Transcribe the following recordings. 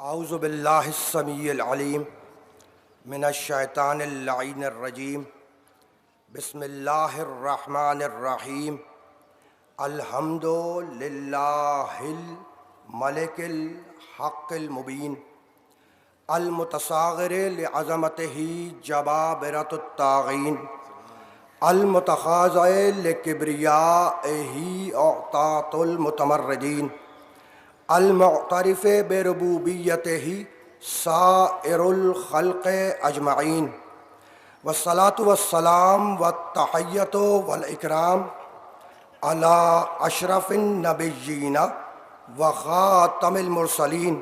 اعوذ باللہ السمیع العلیم من الشیطان اللعین الرجیم بسم اللہ الرحمن الرحیم الحمد للہ الملک الحق المبین المتصاغر لعظمتہ جبابرۃ الطاغین المتخاضع لکبریائہ اعطاۃ المتمردین المعترف بربوبیتہ سائر الخلق اجمعین والصلاة والسلام والتحیۃ والاکرام علی اشرف النبیین وخاتم المرسلین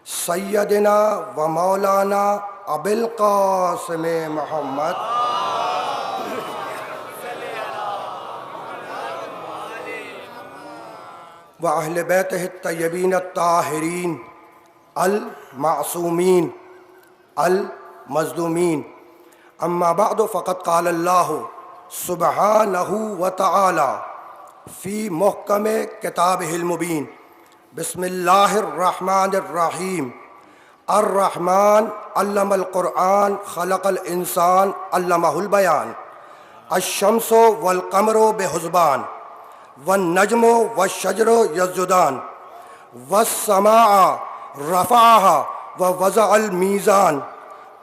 سیدنا و مولانا ابی القاسم محمد وأہل بیتہ الطیبین الطاہرین المعصومین المظلومین اما بعد فقد قال اللہ سبحانہ وتعالی فی محکم کتابہ المبین بسم اللہ الرحمن الرحیم الرحمن علم القرآن خلق الانسان علمہ البیان الشمس والقمر بحسبان والنجم والشجر یسجدان والسماء رفعها ووضع الميزان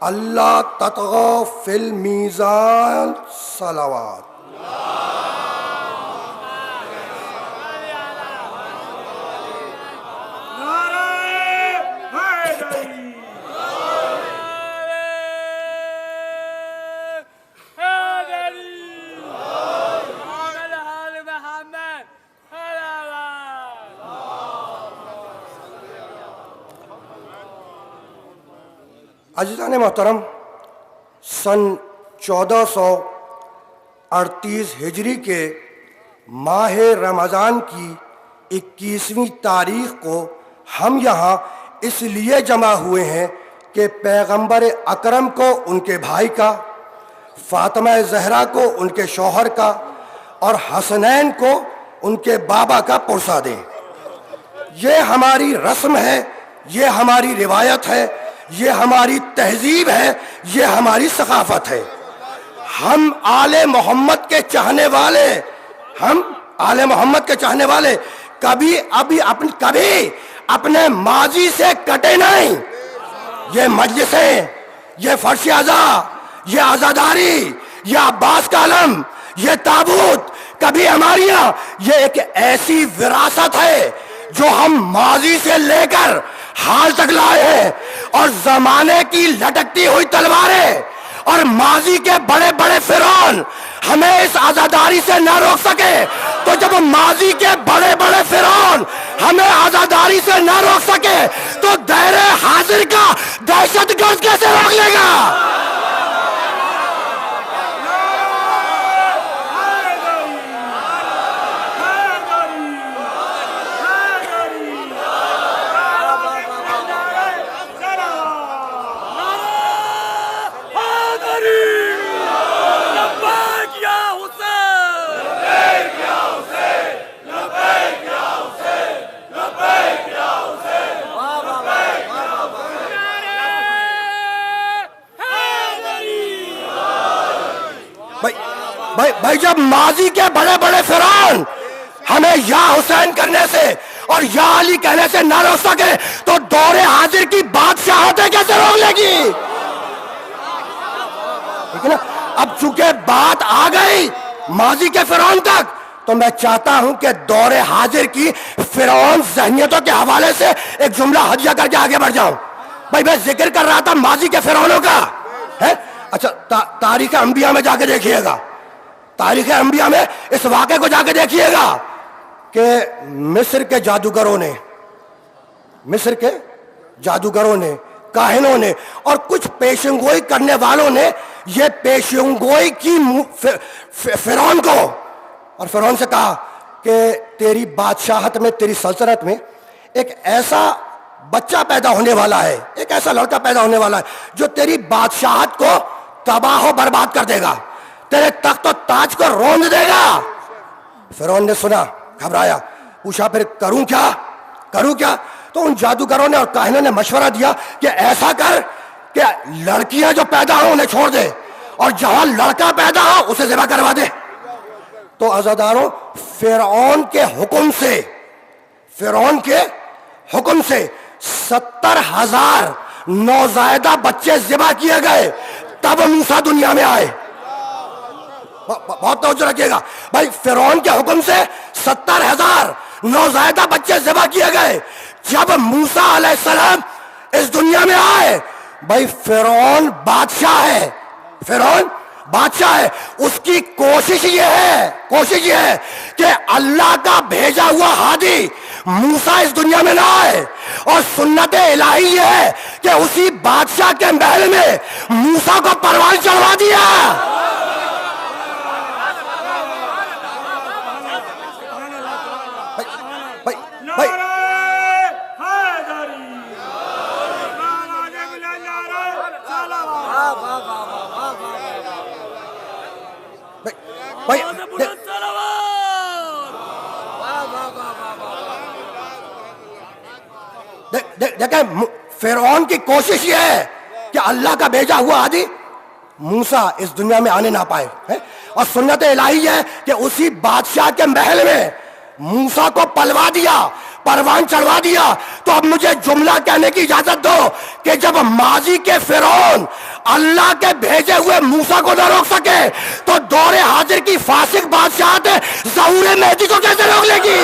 اللہ تطغوا فی المیزان صلوات عزیزان محترم، سن 1438 ہجری کے ماہ رمضان کی 21ویں تاریخ کو ہم یہاں اس لیے جمع ہوئے ہیں کہ پیغمبر اکرم کو ان کے بھائی کا، فاطمہ زہرا کو ان کے شوہر کا اور حسنین کو ان کے بابا کا پرسہ دیں۔ یہ ہماری رسم ہے، یہ ہماری روایت ہے، یہ ہماری تہذیب ہے، یہ ہماری ثقافت ہے۔ ہم آل محمد کے چاہنے والے کبھی اپنے ماضی سے کٹے نہیں۔ یہ مجلسیں، یہ فرش ازا، یہ عزاداری، یہ عباس کا علم، یہ تابوت کبھی ہماری یہاں، یہ ایک ایسی وراثت ہے جو ہم ماضی سے لے کر حال تک لائے ہیں، اور زمانے کی لٹکتی ہوئی تلواریں اور ماضی کے بڑے بڑے فرعون ہمیں اس عزاداری سے نہ روک سکے، تو جب ماضی کے بڑے بڑے فرعون ہمیں عزاداری سے نہ روک سکے تو دائر حاضر کا دہشت گرد کیسے روک لے گا؟ بھائی جب ماضی کے بڑے بڑے فرعون ہمیں یا حسین کرنے سے اور یا علی کہنے سے نہ روک سکے تو دور حاضر کی بادشاہتیں کیسے روک لے گی؟ ٹھیک ہے نا؟ اب چونکہ بات آ گئی ماضی کے فرعون تک، تو میں چاہتا ہوں کہ دور حاضر کی فرعون ذہنیتوں کے حوالے سے ایک جملہ ہدیہ کر کے آگے بڑھ جاؤں۔ بھائی میں ذکر کر رہا تھا ماضی کے فرعونوں کا، ہے؟ اچھا، تاریخ انبیاء میں جا کے دیکھیے گا، تاریخ انبیاء میں اس واقعے کو جا کے دیکھیے گا کہ مصر کے جادوگروں نے، کاہنوں نے اور کچھ پیشنگوئی کرنے والوں نے یہ پیشنگوئی کی فرعون کو، اور فرعون سے کہا کہ تیری بادشاہت میں، تیری سلطنت میں ایک ایسا بچہ پیدا ہونے والا ہے، ایک ایسا لڑکا پیدا ہونے والا ہے جو تیری بادشاہت کو تباہ و برباد کر دے گا، تیرے تخت و تاج کو روند دے گا۔ فرعون نے سنا، گھبرایا، پوچھا پھر کروں کیا؟ تو ان جادوگروں نے اور کاہنوں نے مشورہ دیا کہ ایسا کر کہ لڑکیاں جو پیدا ہوں انہیں چھوڑ دے اور جہاں لڑکا پیدا ہو اسے ذبح کروا دے. تو عزاداروں فرعون کے حکم سے 70,000 نوزائیدہ بچے ذبح کیے گئے تب موسیٰ دنیا میں آئے. بہت توجہ رکھیے گا بھائی, فرعون کے حکم سے 70,000 نوزائیدہ بچے ذبح کیے گئے جب موسیٰ علیہ السلام اس دنیا میں آئے. بھائی فرعون بادشاہ ہے, اس کی کوشش یہ ہے کہ اللہ کا بھیجا ہوا ہادی موسیٰ اس دنیا میں نہ آئے, اور سنت الہی یہ ہے کہ اسی بادشاہ کے محل میں موسیٰ کو پروان چڑھوا دیا. دیکھیں فرعون کی کوشش یہ ہے کہ اللہ کا بھیجا ہوا ہادی موسیٰ اس دنیا میں آنے نہ پائے, اور سنت الہی ہے کہ اسی بادشاہ کے محل میں موسیٰ کو پلوا دیا, پروان چڑھوا دیا. تو اب مجھے جملہ کہنے کی اجازت دو کہ جب ماضی کے فرعون اللہ کے بھیجے ہوئے موسیٰ کو نہ روک سکے تو دور حاضر کی فاسق بادشاہت ظہور مہدی کو کیسے روک لے گی؟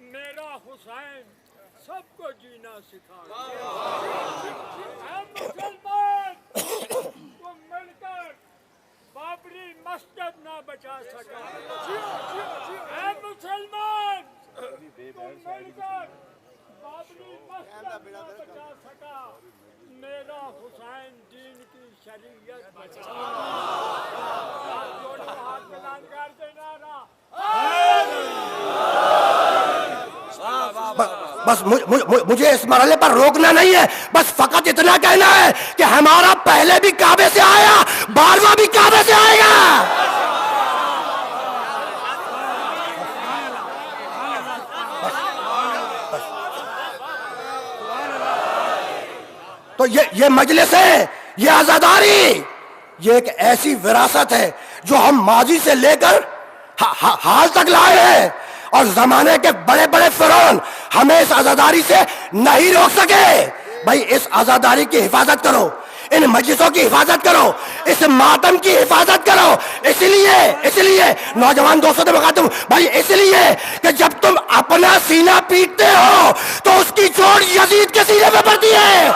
میرا حسین سب کو جینا سکھا. مسلمان تم مل کر بابری مسجد نہ بچا سکا. اے مسلمان تم مل کر بابری مسجد نہ بچا سکا. میرا حسین دین کی شریعت بچا. ہاتھ ملان کر دینا رہا. بس مجھے اس مرحلے پر روکنا نہیں ہے, بس فقط اتنا کہنا ہے کہ ہمارا پہلے بھی کعبے سے آیا, 12واں بھی کعبے سے آئے گا. تو یہ مجلس ہے, یہ عزاداری, یہ ایک ایسی وراثت ہے جو ہم ماضی سے لے کر حال تک لائے ہیں, اور زمانے کے بڑے بڑے فرعون ہمیں اس عزاداری سے نہیں روک سکے. بھائی اس عزاداری کی حفاظت کرو, ان مجلسوں کی حفاظت کرو, اس ماتم کی حفاظت کرو. اس لیے نوجوان دوستوں سے بخاطب ہوں بھائی, اس لیے کہ جب تم اپنا سینہ پیٹتے ہو تو اس کی چوٹ یزید کے سینے پہ پڑتی ہے.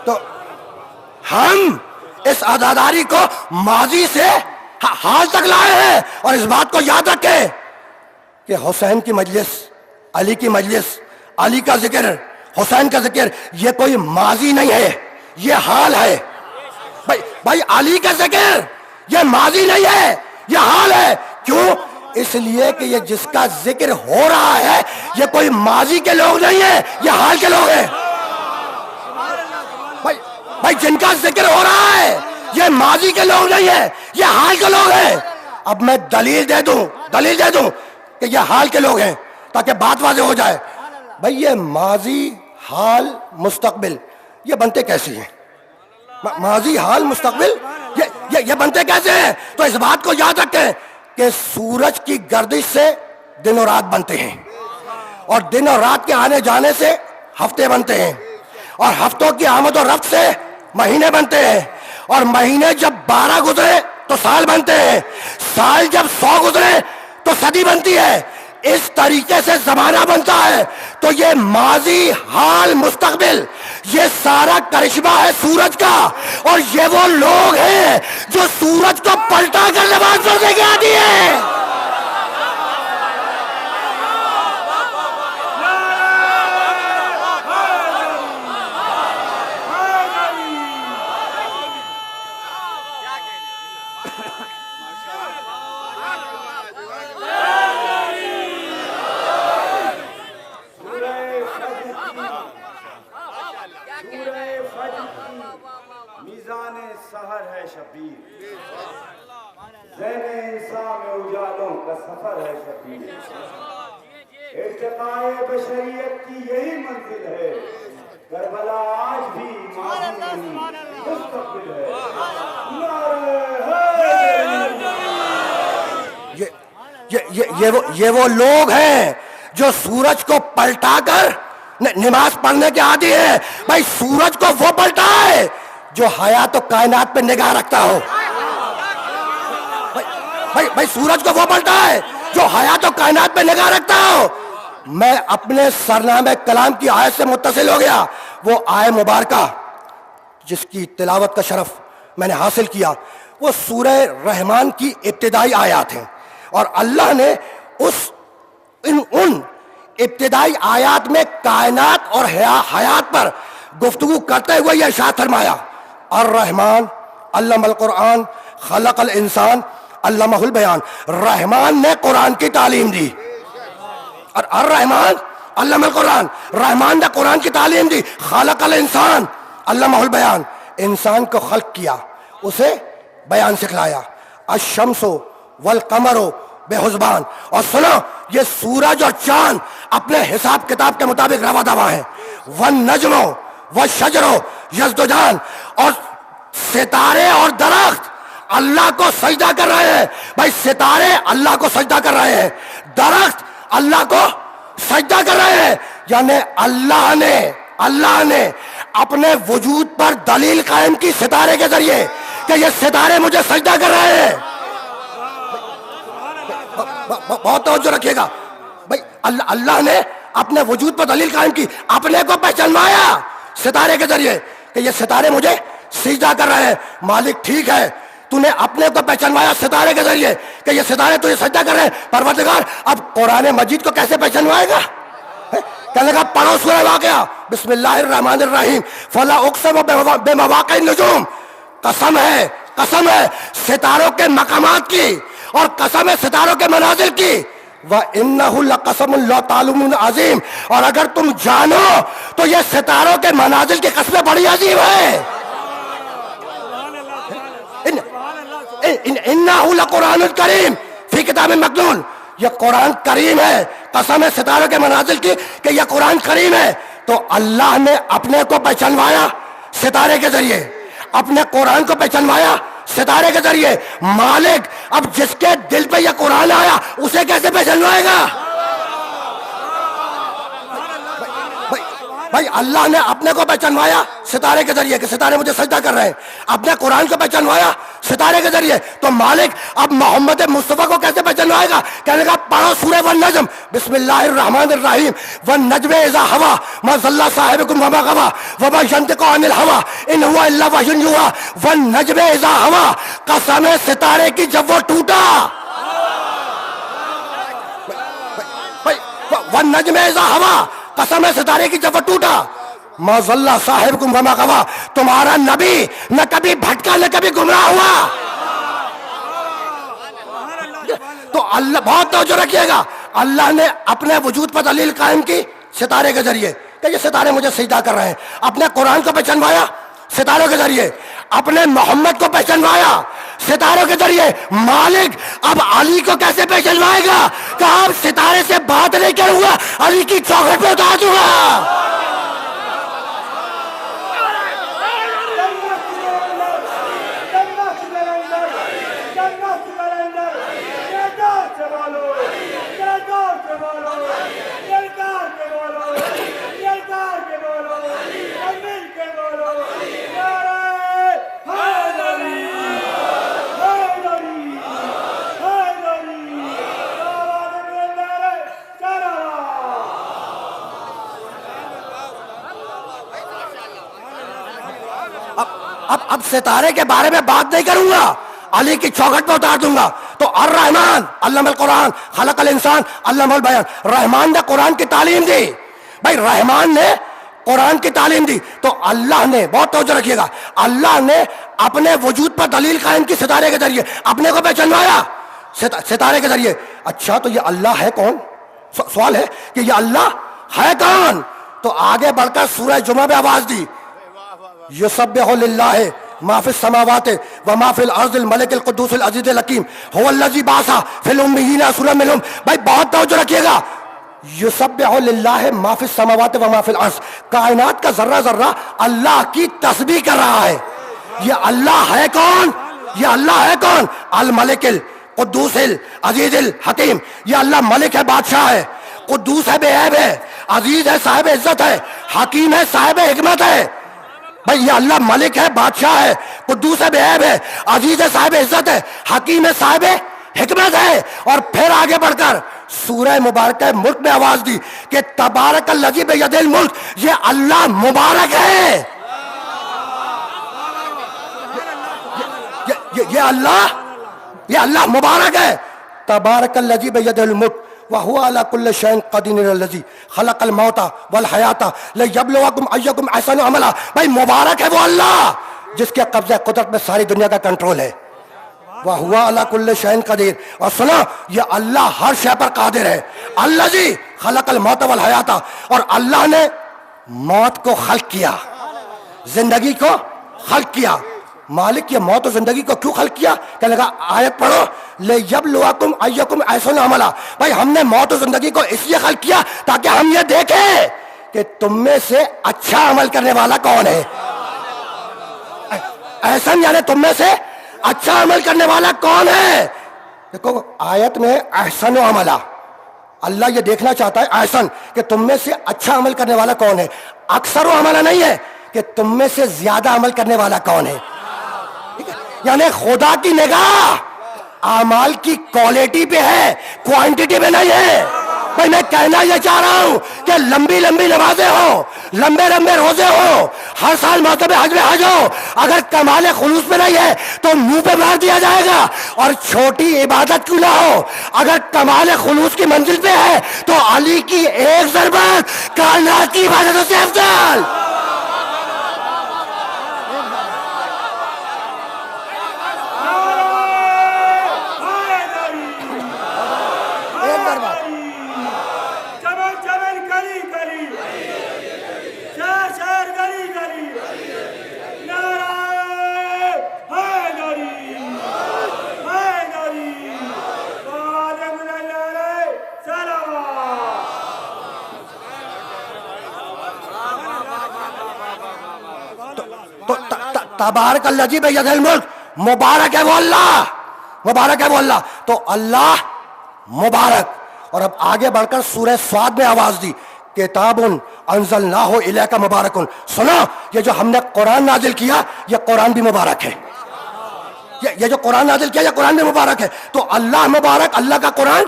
تو ہم اس عزاداری کو ماضی سے حال تک لائے ہیں, اور اس بات کو یاد رکھیں کہ حسین کی مجلس, علی کی مجلس, علی کا ذکر, حسین کا ذکر, یہ کوئی ماضی نہیں ہے, یہ حال ہے. بھائی علی کا ذکر یہ ماضی نہیں ہے, یہ حال ہے. کیوں؟ اس لیے کہ یہ جس کا ذکر ہو رہا ہے یہ کوئی ماضی کے لوگ نہیں ہیں, یہ حال کے لوگ ہیں. بھائی جن کا ذکر ہو رہا ہے یہ ماضی کے لوگ نہیں ہیں, یہ حال کے لوگ ہیں. اب میں دلیل دے دوں کہ یہ حال کے لوگ ہیں تاکہ بات واضح ہو جائے. بھائی یہ ماضی, حال, مستقبل یہ بنتے کیسے ہیں؟ ماضی, حال, مستقبل یہ بنتے کیسے ہیں؟ تو اس بات کو یاد رکھیں کہ سورج کی گردش سے دن اور رات بنتے ہیں, اور دن اور رات کے آنے جانے سے ہفتے بنتے ہیں, اور ہفتوں کی آمد و رفت سے مہینے بنتے ہیں، اور مہینے جب 12 گزرے تو سال بنتے ہیں، سال جب 100 گزرے تو صدی بنتی ہے۔ اس طریقے سے زمانہ بنتا ہے۔ تو یہ ماضی، حال، مستقبل، یہ سارا کرشمہ ہے سورج کا، اور یہ وہ لوگ ہیں جو سورج کو پلٹا کر نماز پڑھنے کے عادی ہیں۔ میزان سحر ہے شبیر، ذہن انسان میں اجالوں کا سفر ہے شبیر، ارتقاء بشریت کی یہی منزل ہے، کربلا آج بھی ماضی نہیں مستقبل ہے۔ یہ وہ لوگ ہیں جو سورج کو پلٹا کر نماز پڑھنے کے عادی ہیں۔ بھائی سورج کو وہ پلٹائے جو حیات و کائنات پہ نگاہ رکھتا ہو۔ بھائی سورج کو وہ پلٹائے جو حیات و کائنات پہ نگاہ رکھتا ہو۔ میں اپنے سرنامہ کلام کی آیت سے متصل ہو گیا، وہ آیت مبارکہ جس کی تلاوت کا شرف میں نے حاصل کیا، وہ سورہ رحمان کی ابتدائی آیات ہیں، اور اللہ نے ان ابتدائی آیات میں کائنات اور حیات پر گفتگو کرتے ہوئے یہ ارشاد فرمایا، الرحمن علم القرآن خلق الانسان علمہ البیان۔ رحمان نے قرآن کی تعلیم دی، اور الرحمن علم القرآن، رحمان نے قرآن کی تعلیم دی، خلق الانسان علمہ البیان، انسان کو خلق کیا، اسے بیان سکھلایا، الشمس والقمر بحسبان۔ اور سنو، یہ سورج اور چاند اپنے حساب کتاب کے مطابق رواں دواں ہیں، والنجم والشجر یسجدان، اور ستارے اور درخت اللہ کو سجدہ کر رہے ہیں۔ بھائی ستارے اللہ کو سجدہ کر رہے ہیں، درخت اللہ کو سجدہ کر رہے ہیں، یعنی اللہ نے اپنے وجود پر دلیل قائم کی ستارے کے ذریعے کہ یہ ستارے مجھے سجدہ کر رہے ہیں۔ بہت توجہ رکھیے گا بھائی، اللہ نے اپنے وجود پر دلیل قائم کی، اپنے کو پہچانوایا ستارے کے ذریعے کہ یہ ستارے مجھے سجدہ کر رہے ہیں۔ مالک ٹھیک ہے، تو نے اپنے کو پہچانوایا ستارے کے ذریعے کہ یہ ستارے تجھے سجدہ کر رہے ہیں، پروردگار اب قرآن مجید کو کیسے پہچانوائے گا؟ کہنے لگا پڑھو سورہ واقعہ، بسم اللہ الرحمن الرحیم، فلا اقسم بمواقع النجوم، قسم ہے ستاروں کے مقامات کی، اور قسم ہے ستاروں کے منازل کی، وَإِنَّهُ لَقَسَمٌ لَوْ تَعْلَمُونَ عَظِيمٌ، اور اگر تم جانو تو یہ ستاروں کے منازل کی قسمیں بڑی عظیم ہے۔ إِنَّهُ لَقُرْآنٌ كَرِيمٌ فِي كِتَابٍ مَّكْنُونٍ، یہ قرآن کریم ہے، قسم ہے ستاروں کے منازل کی کہ یہ قرآن کریم ہے۔ تو اللہ نے اپنے کو پہچانوایا ستارے کے ذریعے، اپنے قرآن کو پہچانوایا ستارے کے ذریعے۔ مالک اب جس کے دل پہ یہ قرآن آیا اسے کیسے پہچانوائے گا؟ بھائی اللہ نے اپنے کو پہچانوایا ستارے کے ذریعے کہ ستارے مجھے سجدہ کر رہے ہیں، اپنے قرآن کو پہچانوایا ستارے کے ذریعے، تو مالک اب محمد مصطفیٰ کو کیسے پہچانوائے گا؟ کہنے لگا پڑھو سورہ والنجم، بسم اللہ الرحمن الرحیم، والنجم اذا ہوا ما ضل صاحبکم وما غوی وما ینطق عن الہوی ان ہوا الا وحی یوحی، والنجم اذا ہوا، قسم ستارے کی جب وہ ٹوٹا، والنجم اذا ہوا، قسم ہے ستارے کی جب وہ ٹوٹا، ما ضل صاحبکم وما غوی، تمہارا نبی نہ کبھی بھٹکا نہ کبھی گمراہ ہوا۔ تو اللہ، بہت توجہ رکھیے گا، اللہ نے اپنے وجود پر دلیل قائم کی ستارے کے ذریعے کہ یہ ستارے مجھے سجدہ کر رہے ہیں، اپنے قرآن کو پہچانوایا ستاروں کے ذریعے، اپنے محمد کو پہچانوایا ستاروں کے ذریعے۔ مالک اب علی کو کیسے پہچانوائے گا کہ آپ ستارے سے بات نہیں کروں گا، علی کی چوکھٹ پہ اتار دوں گا۔ اب ستارے کے بارے میں بات نہیں کروں گا, علی کی چوکھٹ پہ اتار دوں گا. تو الرحمن علم القرآن خلق الانسان علم البیان, رحمان نے قرآن کی تعلیم دی. بھائی رحمان نے قرآن کی تعلیم دی تو اللہ نے, بہت توجہ رکھیے گا, اللہ نے اپنے وجود پر دلیل قائم کی ستارے کے ذریعے, اپنے کو پہچانوایا ستارے کے ذریعے. اچھا تو یہ اللہ ہے کون؟ سوال ہے کہ یہ اللہ ہے کون؟ تو آگے بڑھ کر سورہ جمعہ میں آواز دی, یسبح للہ ما فی السماوات و ما فی الارض الملک القدوس العزیز الحکیم هو الذی بعث فی الامیین رسولا منہم. بھائی بہت توجہ رکھیے گا, یسبح للہ ما فی السماوات و ما فی الارض, کائنات کا ذرہ ذرہ اللہ کی تسبیح کر رہا ہے. یہ اللہ ہے کون؟ یہ اللہ ہے کون؟ الملک القدوس العزیز الحکیم. یہ اللہ ملک ہے, بادشاہ ہے, قدوس ہے, بے عیب ہے, عزیز ہے, صاحب عزت ہے, حکیم ہے, صاحب حکمت ہے. بھائی یہ اللہ ملک ہے, بادشاہ ہے, قدوس ہے, بے عیب ہے, عزیز ہے, صاحب عزت ہے, حکیم ہے, صاحب حکمت ہے. اور پھر آگے بڑھ کر سورہ مبارکہ ملک میں آواز دی کہ تبارک الذی بیدہ الملک, یہ اللہ مبارک ہے. یہ اللہ مبارک ہے. تبارک الذی بیدہ الملک وَهُوَ عَلَى كُلِّ شَيْءٍ قَدِيرٌ الَّذِي خَلَقَ الْمَوْتَ وَالْحَيَاةَ لِيَبْلُوَكُمْ أَيُّكُمْ أَحْسَنُ عَمَلًا. بھائی مبارک ہے وہ اللہ جس کے قبضہ قدرت میں ساری دنیا کا کنٹرول ہے. وَهُوَ عَلَى كُلِّ شَيْءٍ قَدِيرٌ. اور سنو, یہ اللہ ہر شے پر قادر ہے. الَّذِي خَلَقَ الْمَوْتَ وَالْحَيَاةَ, اور اللہ نے موت کو خلق کیا, زندگی کو خلق کیا. مالک یہ موت و زندگی کو کیوں خلق کیا؟ کہ لگا آیت پڑھو, لِيَبْلُوَكُمْ أَيُّكُمْ أَحْسَنُ عَمَلًا. بھائی ہم نے موت و زندگی کو اس لیے خلق کیا تاکہ ہم یہ دیکھیں کہ تم میں سے اچھا عمل کرنے والا کون ہے. احسن یعنی تم میں سے اچھا عمل کرنے والا کون ہے. دیکھو آیت میں احسن و عملہ, اللہ یہ دیکھنا چاہتا ہے احسن کہ تم میں سے اچھا عمل کرنے والا کون ہے. اکثر و عملہ نہیں ہے کہ تم میں سے زیادہ عمل کرنے والا کون ہے. یعنی خدا کی نگاہ اعمال کی کوالٹی پہ ہے, کوانٹٹی پہ نہیں ہے. بھائی میں کہنا یہ چاہ رہا ہوں کہ لمبی لمبی نمازیں ہوں, لمبے لمبے روزے ہوں, ہر سال موسم حج میں حج ہو, اگر کمال خلوص میں نہیں ہے تو منہ پہ مار دیا جائے گا. اور چھوٹی عبادت کیوں نہ ہو, اگر کمال خلوص کی منزل پہ ہے تو علی کی ایک ضربت کائنات کی عبادتوں سے افضل. تبارک الذی بیدہ الملک, مبارک ہے وہ اللہ, مبارک ہے وہ اللہ. تو اللہ مبارک. اور اب آگے بڑھ کر سورہ صاد میں آواز دی, کتاب انزلناہ الیک مبارک. سنو, یہ جو ہم نے قرآن نازل کیا یہ قرآن بھی مبارک ہے. یہ جو قرآن نازل کیا یہ قرآن بھی مبارک ہے. تو اللہ مبارک, اللہ کا قرآن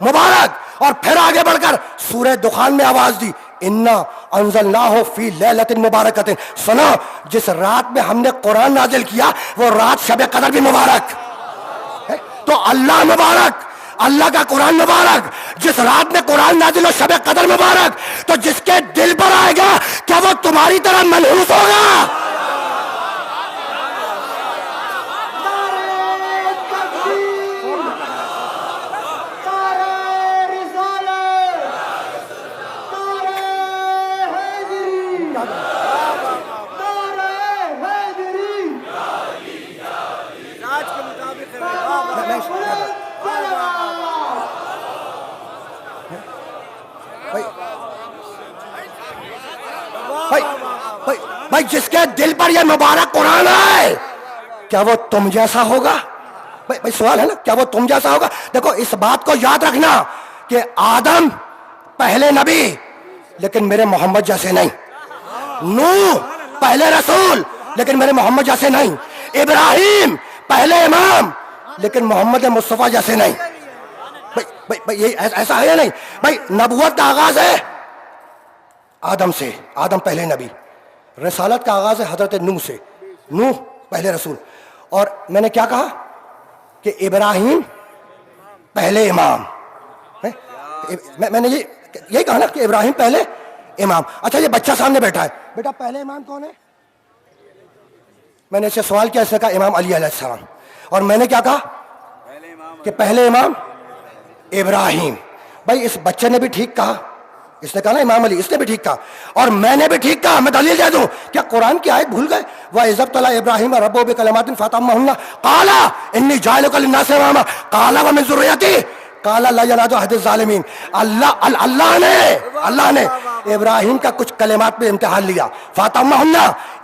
مبارک. اور پھر آگے بڑھ کر سورہ دخان میں آواز دی, انا انزلناہ فی لیلۃ مبارکۃ. سنو, جس رات میں ہم نے قرآن نازل کیا وہ رات شب قدر بھی مبارک ہے. تو اللہ مبارک, اللہ کا قرآن مبارک. جس رات میں قرآن نازل ہو شب قدر مبارک. تو جس کے دل پر آئے گا کیا وہ تمہاری طرح منحوس ہوگا؟ بھائی جس کے دل پر یہ مبارک قرآن ہے کیا وہ تم جیسا ہوگا؟ بھائی سوال ہے نا, کیا وہ تم جیسا ہوگا؟ دیکھو اس بات کو یاد رکھنا کہ آدم پہلے نبی لیکن میرے محمد جیسے نہیں, نوح پہلے رسول لیکن میرے محمد جیسے نہیں, ابراہیم پہلے امام لیکن محمد مصطفیٰ جیسے نہیں. بھائی یہ ایسا ہے یا نہیں؟ بھائی نبوت کا آغاز ہے آدم سے, آدم پہلے نبی. رسالت کا آغاز ہے حضرت نوح سے, نوح پہلے رسول. اور میں نے کیا کہا کہ ابراہیم پہلے امام. میں نے یہی کہا نا کہ ابراہیم پہلے امام. اچھا یہ بچہ سامنے بیٹھا ہے, بیٹا پہلے امام کون ہے؟ میں نے اس سے سوال کیا, اس نے کہا امام علی علیہ السلام. اور میں نے کیا کہا کہ پہلے امام ابراہیم. بھائی اس بچے نے بھی ٹھیک کہا, اس نے کہا نا امام علی, اس نے بھی ٹھیک کہا اور میں نے بھی ٹھیک کہا. میں دلیل دے دوں, کیا قرآن کی آیت بھول گئے؟ وَإِذِ ابْتَلَىٰ إِبْرَاهِيمَ رَبُّهُ بِكَلِمَاتٍ فَأَتَمَّهُنَّ قَالَ إِنِّي جَاعِلُكَ لِلنَّاسِ إِمَامًا قَالَ وَمِن ذُرِّيَّتِي قَالَ لَا يَنَالُ عَهْدِ الظَّالِمِينَ. اللہ نے ابراہیم کا کچھ کلمات پہ امتحان لیا. فَأَتَمَّهُنَّ,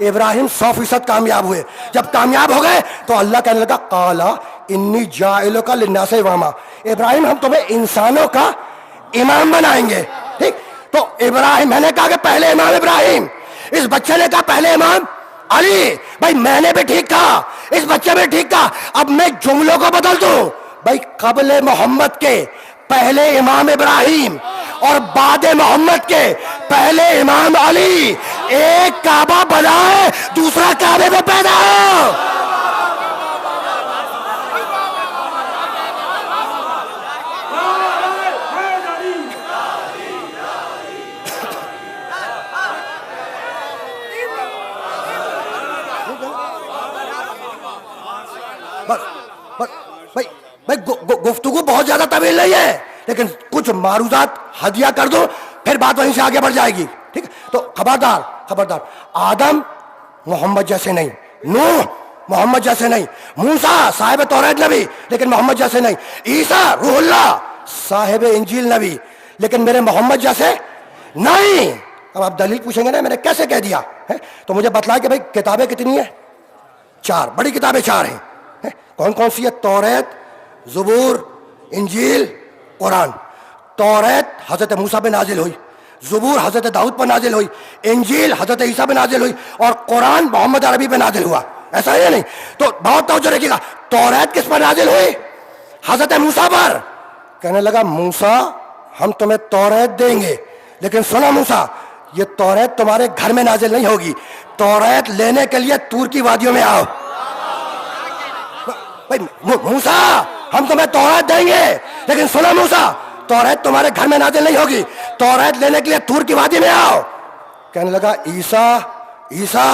ابراہیم 100% کامیاب ہوئے. جب کامیاب ہو گئے تو اللہ کہنے لگا قَالَ إِنِّي جَاعِلُكَ لِلنَّاسِ إِمَامًا, ابراہیم ہم تمہیں انسانوں کا امام بنائیں گے. ٹھیک, تو ابراہیم, میں نے کہا کہ پہلے امام ابراہیم, اس بچے نے کہا پہلے امام علی. بھائی میں نے بھی ٹھیک کہا, اس بچے نے ٹھیک کہا. اب میں جملوں کو بدل دوں. بھائی قبل محمد کے پہلے امام ابراہیم اور بعد محمد کے پہلے امام علی. ایک کعبہ بنائے, دوسرا کعبے میں پیدا ہو. گفتگو بہت زیادہ طویل نہیں ہے, لیکن کچھ معروضات ہدیہ کر دو, پھر بات وہیں سے آگے بڑھ جائے گی. ٹھیک, تو خبردار خبردار, آدم محمد جیسے نہیں, نوح محمد جیسے نہیں, موسیٰ صاحب توریت نبی لیکن محمد جیسے نہیں, عیسیٰ روح اللہ صاحب انجیل نبی لیکن میرے محمد جیسے نہیں. اب آپ دلیل پوچھیں گے نا میں نے کیسے کہہ دیا ہے, تو مجھے بتلائے کہ بھائی کتابیں کتنی ہیں؟ 4 بڑی کتابیں 4 ہیں. کون کون سی ہے؟ توریت, زبور, انجیل, قرآن. توریت حضرت موسیٰ پہ نازل ہوئی, زبور حضرت داؤد پر نازل ہوئی, انجیل حضرت عیسیٰ پہ نازل ہوئی اور قرآن محمد عربی پہ نازل ہوا. ایسا ہے نہیں؟ تو بہت توجہ رکھیے گا. توریت کس پر نازل ہوئی؟ حضرت موسیٰ پر. کہنے لگا موسیٰ ہم تمہیں توریت دیں گے, لیکن سنو موسیٰ یہ توریت تمہارے گھر میں نازل نہیں ہوگی, توریت لینے کے لیے طور کی وادیوں میں آؤ. موسیٰ ہم تمہیں توریت دیں گے, لیکن سنو موسیٰ توریت تمہارے گھر میں نازل نہیں ہوگی, توریت لینے کے لیے طور کی وادی میں آؤ. کہنے لگا عیسیٰ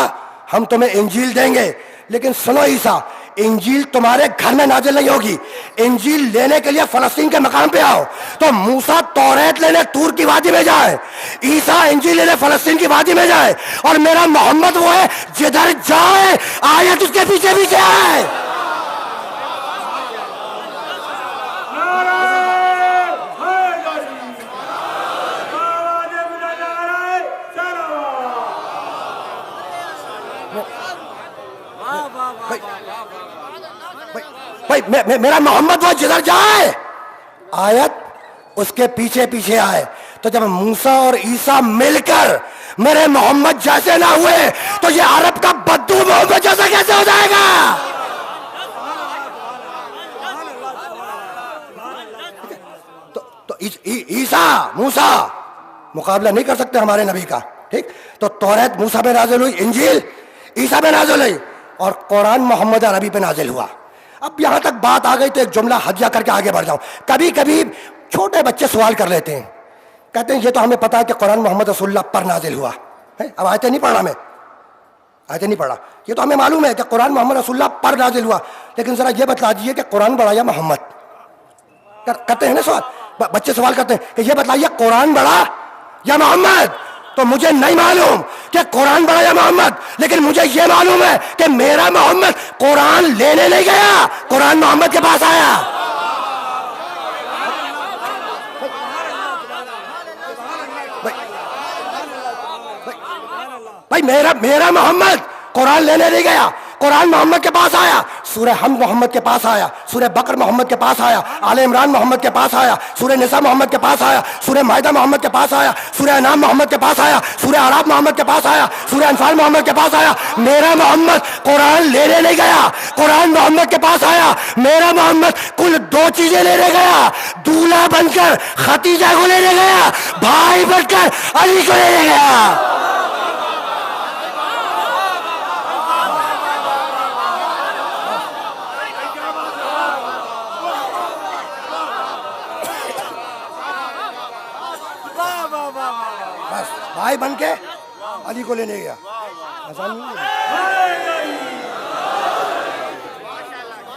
ہم تمہیں انجیل دیں گے, لیکن سنو عیسیٰ انجیل تمہارے گھر میں نازل نہیں ہوگی, انجیل لینے کے لیے فلسطین کے مقام پہ آؤ. تو موسیٰ توریت لینے طور کی وادی میں جائے, عیسیٰ انجیل لینے فلسطین کی وادی میں جائے, اور میرا محمد وہ ہے جدھر جائے آیت اس کے پیچھے پیچھے آئے. میرا محمد وہ جدھر جائے آیت اس کے پیچھے پیچھے آئے. تو جب موسیٰ اور عیسیٰ مل کر میرے محمد جیسے نہ ہوئے تو یہ عرب کا بدو محمد جیسا کیسے ہو جائے گا؟ تو عیسیٰ موسیٰ مقابلہ نہیں کر سکتے ہمارے نبی کا. ٹھیک, تو توریت موسیٰ پہ نازل ہوئی, انجیل عیسیٰ پہ نازل ہوئی اور قرآن محمد عربی پہ نازل ہوا. اب یہاں تک بات آ گئی تو ایک جملہ ہدیہ کر کے آگے بڑھ جاؤں. کبھی کبھی چھوٹے بچے سوال کر لیتے ہیں, کہتے ہیں یہ تو ہمیں پتا ہے کہ قرآن محمد رسول اللہ پر نازل ہوا ہے. اب آیتیں نہیں پڑھا, میں آیتیں نہیں پڑھا, یہ تو ہمیں معلوم ہے کہ قرآن محمد رسول اللہ پر نازل ہوا, لیکن ذرا یہ بتلا دیجیے کہ قرآن بڑا یا محمد؟ کرتے ہیں نا سوال, بچے سوال کرتے ہیں کہ یہ بتلائیے قرآن بڑا یا محمد. تو مجھے نہیں معلوم کہ قرآن بڑا یا محمد, لیکن مجھے یہ معلوم ہے کہ میرا محمد قرآن لینے نہیں گیا, قرآن محمد کے پاس آیا. بھائی میرا محمد قرآن لینے نہیں گیا, قرآن محمد کے پاس آیا. سورہ حمد محمد کے پاس آیا, سورہ بقر محمد کے پاس آیا, آل عمران محمد کے پاس آیا, سورہ نساء محمد کے پاس آیا, سورہ مائدہ محمد کے پاس آیا, سورہ انعام محمد کے پاس آیا, سورہ اعراف محمد کے پاس آیا, سورہ انفال محمد کے پاس آیا. میرا محمد قرآن لینے نہیں گیا, قرآن محمد کے پاس آیا. میرا محمد کل 2 چیزیں لینے گیا, دولہا بن کر خدیجہ کو لینے گیا, بھائی بن کر علی کو لینے گیا. بن کے علی کو لینے گیا. آسان نہیں ہے.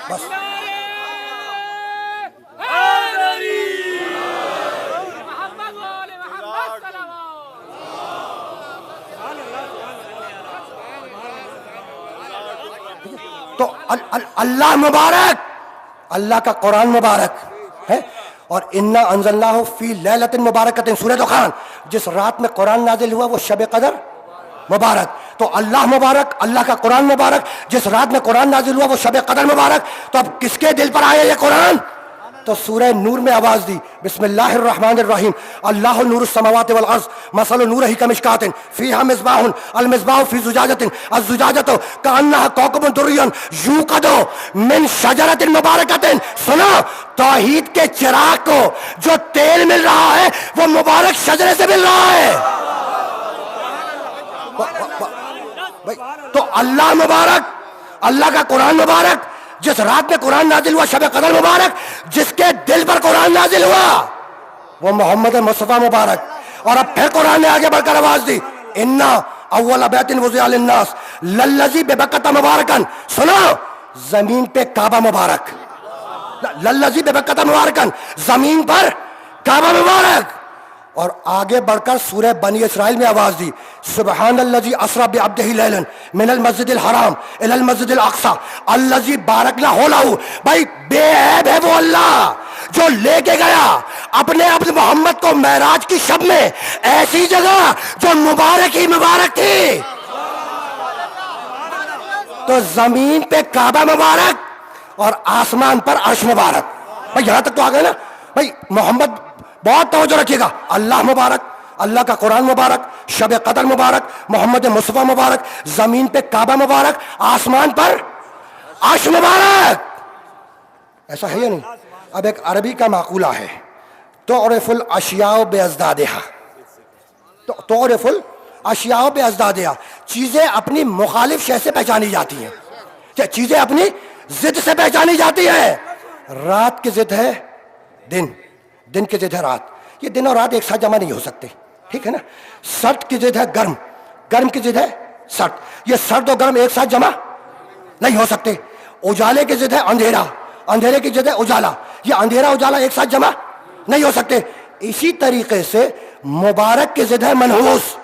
بس تو اللہ مبارک, اللہ کا قرآن مبارک ہے. اور انا انزلناہ فی لیلۃ مبارکۃ, سورہ دخان, جس رات میں قرآن نازل ہوا وہ شب قدر مبارک. تو اللہ مبارک, اللہ کا قرآن مبارک, جس رات میں قرآن نازل ہوا وہ شب قدر مبارک. تو اب کس کے دل پر آیا یہ قرآن؟ تو سورہ نور میں آواز دی, بسم اللہ الرحمن الرحیم, اللہ نور السماوات والارض مثل نورہ کمشکات فیہا مصباح المصباح فی زجاجۃ الزجاجۃ کأنہا کوکب دری یوقد من شجرۃ مبارکۃ. سنو, توحید کے چراغ کو جو تیل مل رہا ہے وہ مبارک شجرے سے مل رہا ہے. تو اللہ مبارک, اللہ کا قرآن مبارک, جس رات میں قرآن نازل ہوا شب قدر مبارک, جس کے دل پر قرآن نازل ہوا وہ محمد مصطفیٰ مبارک. اور اب پھر قرآن نے آگے بڑھ کر آواز دی, انا اول بیت وضع للناس للذی ببکۃ مبارکن. سنو, زمین پہ کعبہ مبارک, للذی ببکۃ مبارکن, زمین پر کعبہ مبارک. اور آگے بڑھ کر سورہ بنی اسرائیل میں آواز دی, سبحان الذی اسری بعبدہ لیلا من المسجد الحرام الی المسجد الاقصی الذی بارکنا حولہ. بھائی بے عیب ہے وہ اللہ جو لے کے گیا اپنے عبد محمد کو معراج کی شب میں ایسی جگہ جو مبارک ہی مبارک تھی. تو زمین پہ کعبہ مبارک اور آسمان پر عرش مبارک. بھائی یہاں تک تو آ گئے نا. بھائی محمد بہت توجہ رکھیے گا, اللہ مبارک, اللہ کا قرآن مبارک, شب قدر مبارک, محمد مصطفیٰ مبارک, زمین پہ کعبہ مبارک, آسمان پر عرش مبارک. ایسا ہے یا نہیں؟ اب ایک عربی کا معقولہ ہے, تعرف الاشیاء بازدادہا, تعرف الاشیاء بازدادہا, چیزیں اپنی مخالف شے سے پہچانی جاتی ہیں, چیزیں اپنی ضد سے پہچانی جاتی ہیں. رات کی ضد ہے دن, دن کی ضد ہے رات. یہ دن اور رات ایک ساتھ جمع نہیں ہو سکتے, ٹھیک ہے نا. سرد کی ضد ہے گرم, گرم کی ضد ہے سرد. یہ سرد اور گرم ایک ساتھ جمع نہیں ہو سکتے. اجالے کی ضد ہے اندھیرا, اندھیرے کی ضد ہے اجالا. یہ اندھیرا اجالا ایک ساتھ جمع نہیں ہو سکتے. اسی طریقے سے مبارک کی ضد ہے منحوس.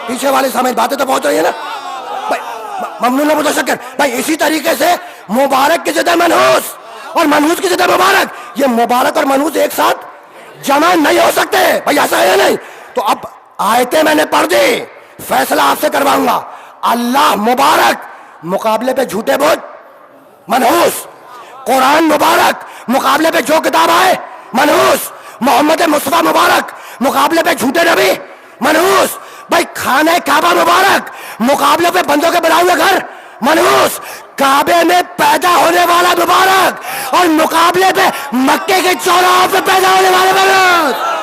پیچھے والے سامنے باتیں تو پہنچ رہی ہیں نا. ممنون متشکر. بھائی اسی طریقے سے مبارک کی ضد ہے منحوس اور منحوس کی ضد ہے مبارک. یہ مبارک اور منحوس ایک ساتھ جمع نہیں ہو سکتے. بھائی ایسا ہے نہیں؟ تو اب آیتیں میں نے پڑھ دی, فیصلہ آپ سے کرواؤں گا. اللہ مبارک مقابلے پہ جھوٹے بت منحوس, قرآن مبارک مقابلے پہ جو کتاب آئے منحوس, محمد مصطفیٰ مبارک مقابلے پہ جھوٹے نبی منحوس. بھائی خانہ کعبہ مبارک مقابلے پہ بندوں کے بنائے ہوئے گھر منحوس, کعبے میں پیدا ہونے والا مبارک اور مقابلے پہ مکے کے چوراہوں پہ پیدا ہونے والے مبارک.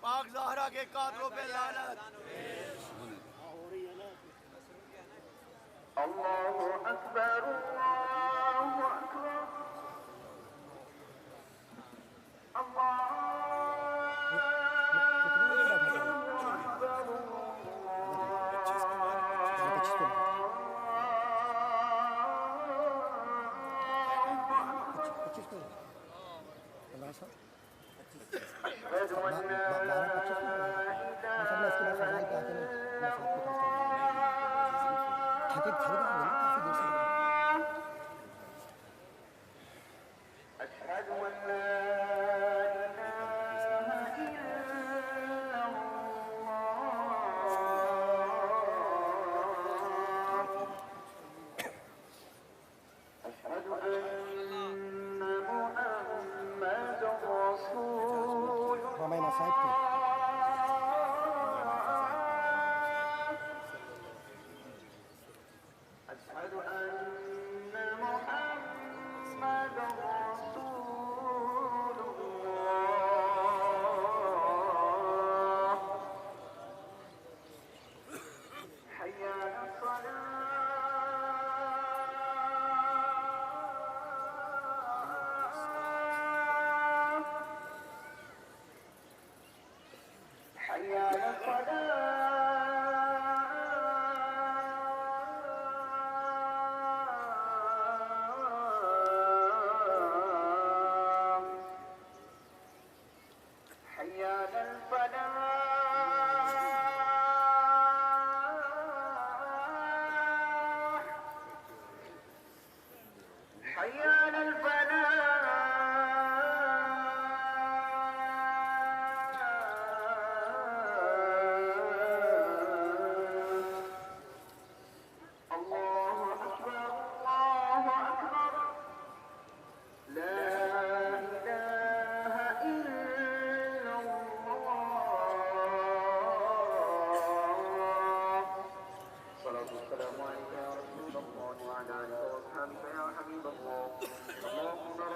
پاک زہرا کے قاتلوں پہ لعنت. اللہ اکبر, اللہ اکبر, اللہ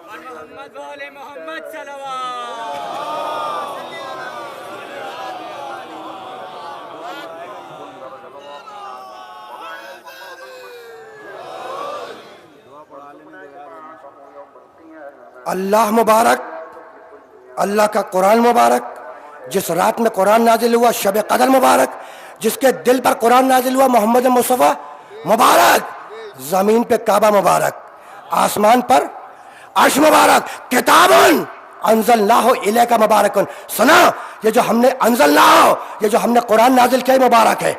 محمد وآل محمد صلوات. اللہ مبارک، اللہ کا قرآن مبارک، جس رات میں قرآن نازل ہوا شب قدر مبارک، جس کے دل پر قرآن نازل ہوا محمد مصطفیٰ مبارک، زمین پہ کعبہ مبارک، آسمان پر عرش مبارک، کتاب انزلناہ الیک مبارکن. سنا یہ جو ہم نے انزلناہ، یہ جو ہم نے قرآن نازل کیا مبارک ہے.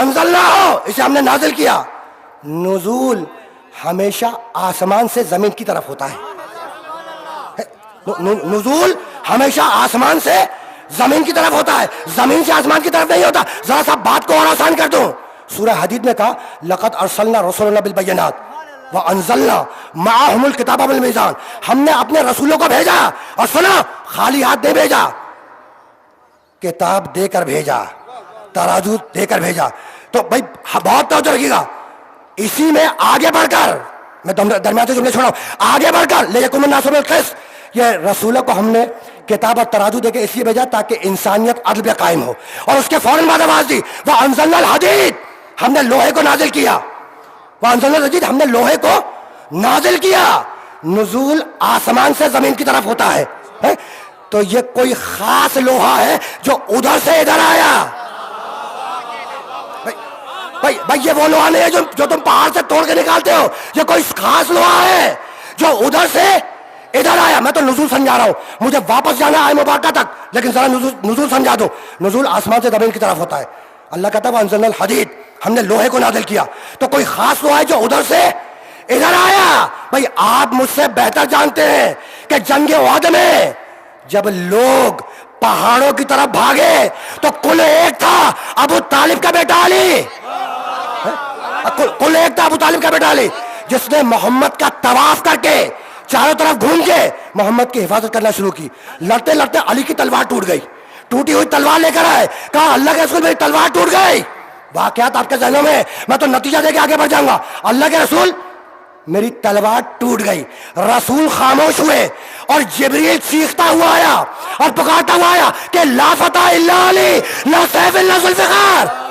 انزلناہ اسے ہم نے نازل کیا. نزول ہمیشہ آسمان سے زمین کی طرف ہوتا ہے. نزول ہمیشہ آسمان سے زمین کی طرف ہوتا ہے، زمین سے آسمان کی طرف نہیں ہوتا. ذرا سا بات کو اور آسان کر دوں. سورہ حدید میں کہا لقد ارسلنا رسولنا بالبینات وانزلنا معهم الکتاب والمیزان. ہم نے اپنے رسولوں کو بھیجا اور سنا خالی ہاتھ نہیں بھیجا، کتاب دے کر بھیجا، ترازو دے کر بھیجا. تو بھائی بہت توجہ رکھیے گا. اسی میں آگے بڑھ کر میں درمیان سے جملے چھوڑا ہوں، آگے بڑھ کر لیکم الناس بالقسط، یہ رسولوں کو ہم نے کتاب اور ترازو دے کے اس لیے بھیجا تاکہ انسانیت عدل پہ قائم ہو. اور اس کے فوراً بعد آواز دی وانزلنا الحدید، ہم نے لوہے کو نازل کیا. وانزلنا الحدید، ہم نے لوہے کو نازل کیا. نزول آسمان سے زمین کی طرف ہوتا ہے. تو یہ کوئی خاص لوہا ہے جو ادھر سے ادھر آیا. بھائی یہ وہ لوہا نہیں ہے جو تم پہاڑ سے توڑ کے نکالتے ہو. یہ کوئی خاص لوہا ہے جو ادھر سے ادھر آیا. میں تو نزول سمجھا رہا ہوں، مجھے واپس جانا ہے آئے مبارکہ تک، لیکن ذرا نزول سمجھا دو. نزول آسمان سے زمین کی طرف ہوتا ہے. اللہ کہتا ہے وانزلنا الحدید، ہم نے لوہے کو نازل کیا. تو کوئی خاص لوہا ہے جو ادھر سے ادھر آیا. بھائی آپ مجھ سے بہتر جانتے ہیں کہ جنگ احد میں جب لوگ پہاڑوں کی طرف بھاگے تو کل ایک تھا ابو طالب کا بیٹا علی. کل ایک تھا ابو طالب کا بیٹا علی، جس نے محمد کا طواف کر کے چاروں طرف گھوم کے محمد کی حفاظت کرنا شروع کی. لڑتے لڑتے علی کی تلوار ٹوٹ گئی. ٹوٹی ہوئی تلوار لے کر آئے، کہا اللہ کے رسول میری تلوار ٹوٹ گئی. واقعات آپ کے ذہنوں میں، میں تو نتیجہ دے کے آگے بڑھ جاؤں گا. اللہ کے رسول میری تلوار ٹوٹ گئی. رسول خاموش ہوئے اور جبریل چیختا ہوا آیا اور پکارتا ہوا آیا کہ لا فتح الا علی، لا سیف الا ذوالفقار.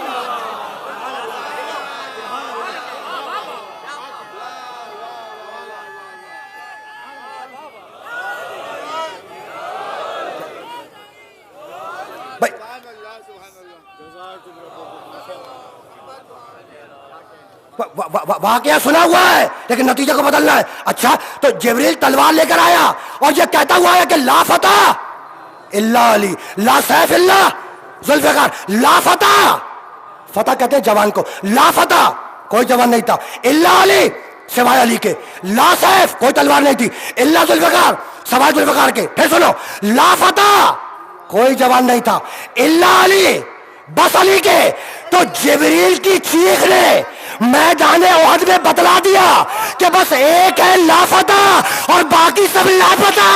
واقعہ سنا ہوا ہے لیکن نتیجہ کو بدلنا ہے. اچھا تو جبریل تلوار لے کر آیا اور یہ کہتا ہوا ہے کہ لا فتح الا علی، لا سیف الا ذوالفقار. لا فتح، فتح کہتے ہیں جوان کو، لا فتح کوئی جوان نہیں تھا، الا علی سوائے علی کے، لا سیف کوئی تلوار نہیں تھی، الا ذوالفقار سوائے ذوالفقار کے. پھر سنو، لا فتح کوئی جوان نہیں تھا الا علی بس علی کے. تو جبریل کی چیخ نے میدان احد میں بتلا دیا کہ بس ایک ہے لافتہ اور باقی سب لاپتہ.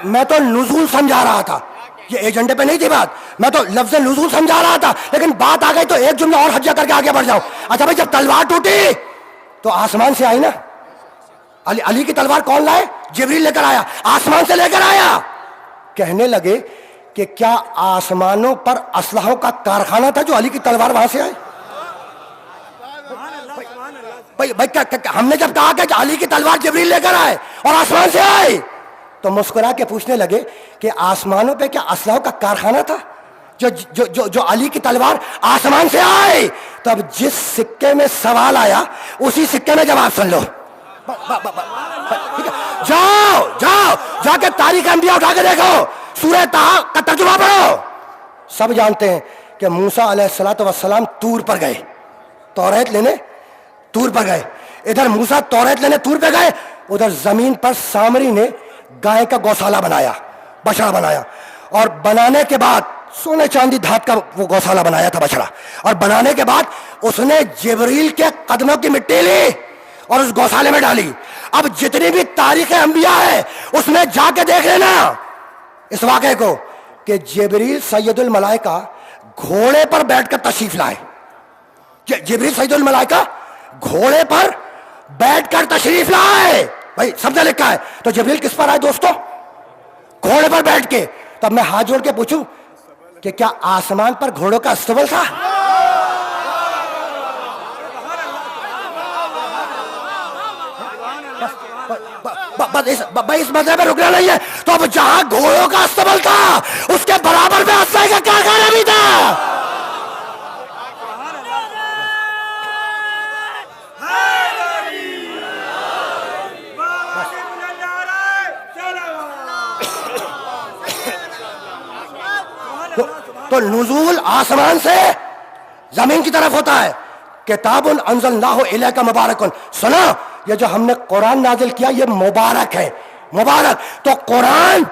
میں تو نزول سمجھا رہا تھا، یہ ایجنڈے پہ نہیں تھی بات، میں تو لفظ نزول سمجھا رہا تھا، لیکن بات آ گئی تو ایک جملہ اور حجہ کر کے آگے بڑھ جاؤ. اچھا بھائی جب تلوار ٹوٹی تو آسمان سے آئی نا. علی کی تلوار کون لائے؟ جبریل لے کر آیا، آسمان سے لے کر آیا. کہنے لگے کہ کیا آسمانوں پر اسلحوں کا کارخانہ تھا جو علی کی تلوار وہاں سے آئے؟ ہم نے جب کہا کہ علی کی تلوار جبریل لے کر آئے اور آسمان سے آئے تو مسکرا کے پوچھنے لگے کہ آسمانوں پہ کیا اسلحوں کا کارخانہ تھا جو علی کی تلوار آسمان سے آئے؟ تو اب جس سکے میں سوال آیا اسی سکے میں جواب سن لو. جا کے تاریخ انبیاء اٹھا کے دیکھو، سورہ طٰہٰ کا ترجمہ پڑھو. سب جانتے ہیں کہ کہ موسیٰ علیہ السلام طور پر گئے توریت لینے، طور پر گئے. ادھر موسیٰ توریت لینے طور پہ گئے، ادھر زمین پر سامری نے گائے کا گوشالہ بنایا، بچڑا بنایا، اور بنانے کے بعد سونے چاندی دھات کا وہ گوشالہ بنایا تھا بچڑا، اور بنانے کے بعد اس نے جبریل کے قدموں کی مٹی لی اور اس گوشالے میں ڈالی. اب جتنی بھی تاریخ انبیاء ہے اس میں جا کے دیکھ لینا اس واقعے کو کہ جبریل سید الملائکہ گھوڑے پر بیٹھ کر تشریف لائے. جبریل سید الملائکہ گھوڑے پر بیٹھ کر تشریف لائے. بھائی سب نے لکھا ہے، تو جبریل کس پر آئے دوستو؟ گھوڑے پر بیٹھ کے. تب میں ہاتھ جوڑ کے پوچھوں کہ کیا آسمان پر گھوڑوں کا استبل تھا؟ بھائی اس مذہب میں رکنا نہیں ہے، تو اب جہاں گھوڑوں کا استبل تھا اس کے برابر میں اسائی کا کیا کھانا بھی تھا؟ تو نزول آسمان سے زمین کی طرف ہوتا ہے. کتاب انزلناہ الیک مبارک. سنا، یہ جو ہم نے قرآن نازل کیا یہ مبارک ہے، مبارک. تو قرآن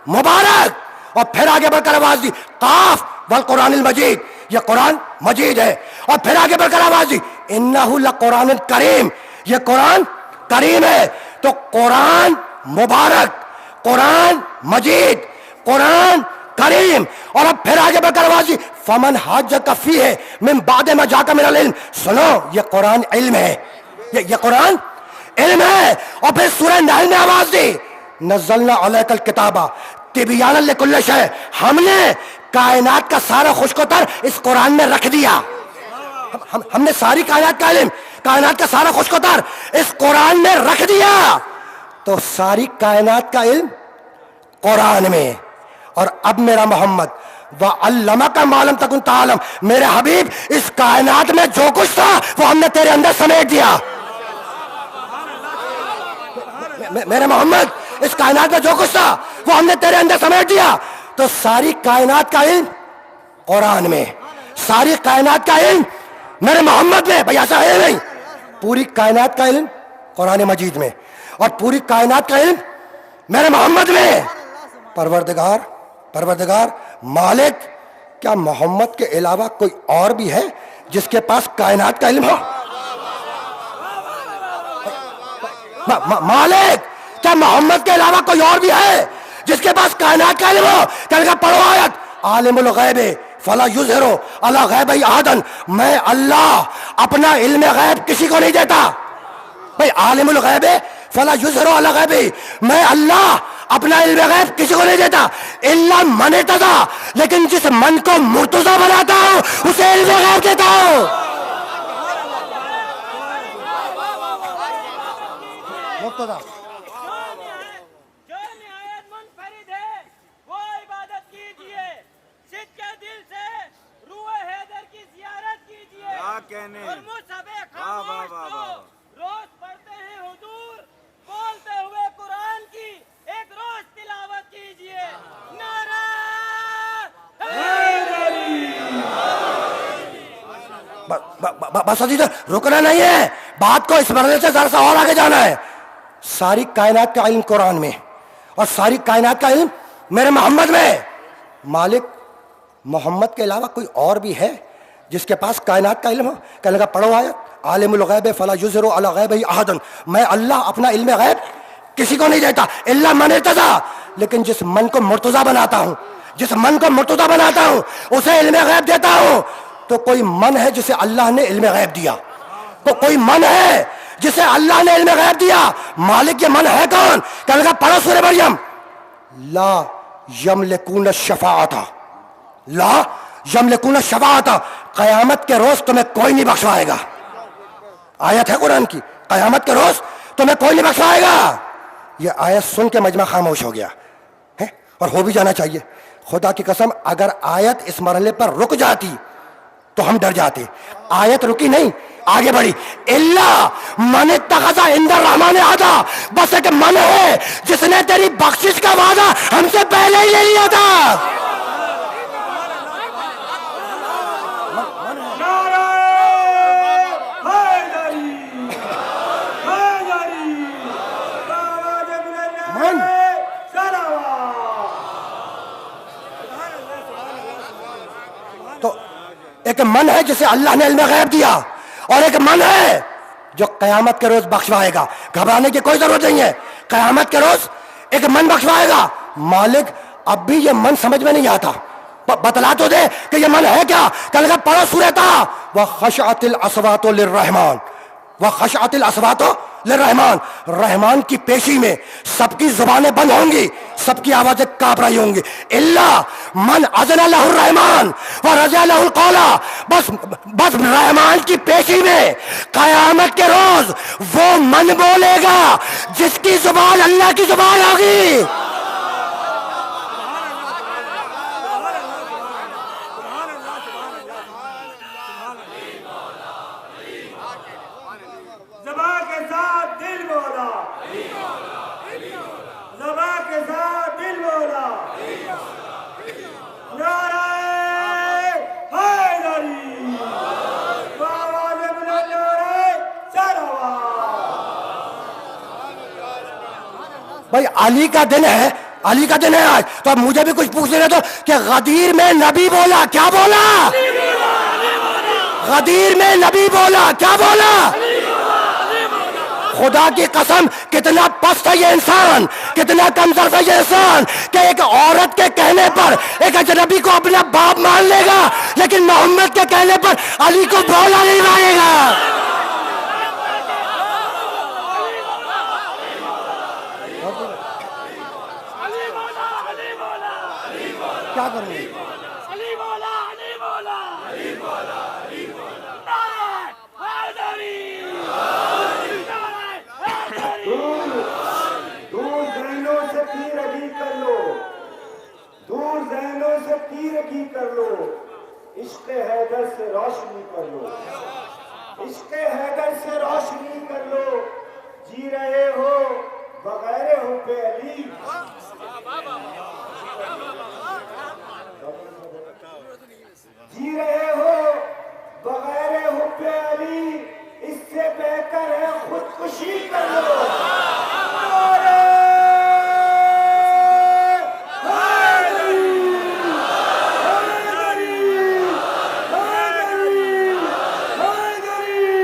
مبارک. اور پھر آگے بڑھ کر آواز دی قاف والقرآن المجید، یہ قرآن مجید ہے. اور پھر آگے بڑھ کر آواز دی انہ لقرآن کریم، یہ قرآن کریم ہے. تو قرآن مبارک، قرآن مجید، قرآن کریم. اور اب پھر آگے بڑھ کر آواز دی فمن حاجک فیہ من بعد ما جاءک من العلم. سنو، یہ قرآن علم ہے، یہ قرآن علم ہے. اور پھر سورہ نحل میں آواز دی نزلنا علیک الکتاب تبیانا لکل شیء. ہم نے کائنات کا سارا خشک و تر اس قرآن میں رکھ دیا. ہم نے ساری کائنات کا علم، کائنات کا سارا خشک و تر اس قرآن میں رکھ دیا. تو ساری کائنات کا علم قرآن میں. اور اب میرا محمد وَعَلَّمَكَ مَا لَمْ تَكُنْ تَعْلَمْ، میرے حبیب اس کائنات میں جو کچھ تھا وہ ہم نے تیرے اندر سمیٹ دیا. میرے محمد اس کائنات میں جو کچھ تھا وہ ہم نے تیرے اندر سمیٹ دیا. تو ساری کائنات کا علم قرآن میں، ساری کائنات کا علم میرے محمد میں. بھئی ایسا ہے نہیں، پوری کائنات کا علم قرآن مجید میں اور پوری کائنات کا علم میرے محمد میں. پروردگار مالک، کیا محمد کے علاوہ کوئی اور بھی ہے جس کے پاس کائنات کا علم ہو؟ مالک، کیا محمد کے علاوہ کوئی اور بھی ہے جس کے پاس کائنات کا علم ہو؟ کہنے کا پڑھو آیت عالم الغیب فلا یظہر علی غیبہ احدا. میں اللہ اپنا علم غیب کسی کو نہیں دیتا. بھئی عالم الغیب فلا یظہر علی غیبہ، میں اللہ اپنا علم غیب کسی کو نہیں دیتا الا من ارتضی، لیکن جس من کو مرتضی بناتا ہوں اسے علم غیب دیتا ہوں. مرتضی جو نہایت منفرد ہے وہ عبادت کیجئے، سچے دل سے روح حیدر کی زیارت کیجئے اور مصحف خاموش کو روز پڑھتے ہیں حضور، بولتے ہوئے قرآن کی ایک روز تلاوت کیجئے. نعرہ بس رکنا نہیں ہے، بات کو اس مرحلے سے ذرا سا اور آگے جانا ہے. ساری کائنات کا علم قرآن میں اور ساری کائنات کا علم میرے محمد میں. مالک، محمد کے علاوہ کوئی اور بھی ہے جس کے پاس کائنات کا علم ہو؟ کہنے لگا پڑھو آیت عالم الغیب فلا یظہر علی غیبہ احدا. میں اللہ اپنا علم غیب کسی کو نہیں دیتا الا من ارتضی، لیکن جس من کو مرتضی بناتا ہوں، جس من کو مرتضی بناتا ہوں اسے علم غیب دیتا ہوں. تو کوئی من ہے جسے اللہ نے علم غیب دیا؟ تو کوئی من ہے جسے اللہ نے علم غیب دیا؟ مالک یہ من ہے کون؟ کہنے لگا پڑھو سورہ مریم لا یملکون الشفاعۃ، لا یملکون الشفاعۃ، قیامت کے روز تمہیں کوئی نہیں بخشوائے گا. آیت ہے قرآن کی، قیامت کے روز تمہیں کوئی نہیں بخشوائے گا. یہ آیت سن کے مجمع خاموش ہو گیا ہے، اور ہو بھی جانا چاہیے. خدا کی قسم اگر آیت اس مرحلے پر رک جاتی تو ہم ڈر جاتے. آیت رکی نہیں، آگے بڑھی. الا من اتخذ عند الرحمن عہدا، بس ایک من ہے جس نے تیری بخشش کا وعدہ ہم سے پہلے ہی لے لیا تھا. ایک من ہے جسے اللہ نے علم غیب دیا، اور ایک من ہے جو قیامت کے روز بخشوائے گا. گھبرانے کی کوئی ضرورت نہیں ہے. قیامت کے روز ایک من بخشوائے گا. مالک اب بھی یہ من سمجھ میں نہیں آتا، بتلا تو دے کہ یہ من ہے کیا. کل کا پڑھو سورہ طٰ، وَخَشَعَتِ الْأَصْوَاتُ لِلرَّحْمَٰنِ، وَخَشَعَتِ الْأَصْوَاتُ لِلرَّحْمَٰنِ. رحمان کی پیشی میں سب کی زبانیں بند ہوں گی، سب کی آوازیں کانپ رہی ہوں گی. الا من اذن لہ الرحمن ورضی لہ القول. بس رحمان کی پیشی میں قیامت کے روز وہ من بولے گا جس کی زبان اللہ کی زبان ہوگی. زبان کے ساتھ دل بولا، زبان کے ساتھ دل بولا. نعرہ حیدری، بآواز بلند نعرہ سلوات. بھائی علی کا دن ہے، علی کا دن ہے آج، تو اب مجھے بھی کچھ پوچھ رہے تو کہ غدیر میں نبی بولا، کیا بولا؟ غدیر میں نبی بولا، کیا بولا؟ خدا کی قسم کتنا پست ہے یہ انسان، کتنا کمزور ہے یہ انسان کہ ایک عورت کے کہنے پر ایک اجنبی کو اپنا باپ مان لے گا، لیکن محمد کے کہنے پر علی کو بولا نہیں مانے گا. کیا کروں گی؟ علی مولا، علی مولا، علی مولا، علی مولا. نعرہ حیدری، نعرہ حیدری. دور ذہنوں سے تیرگی کر لو، دور ذہنوں سے تیرگی کر لو. عشق حیدر سے روشنی کر لو، عشق حیدر سے روشنی کر لو. جی رہے ہو بغیر حب علی، جی رہے ہو بغیر حب علی، اس سے بہتر ہے خودکشی کر لو. نعرہ حیدری، حیدری، حیدری، حیدری.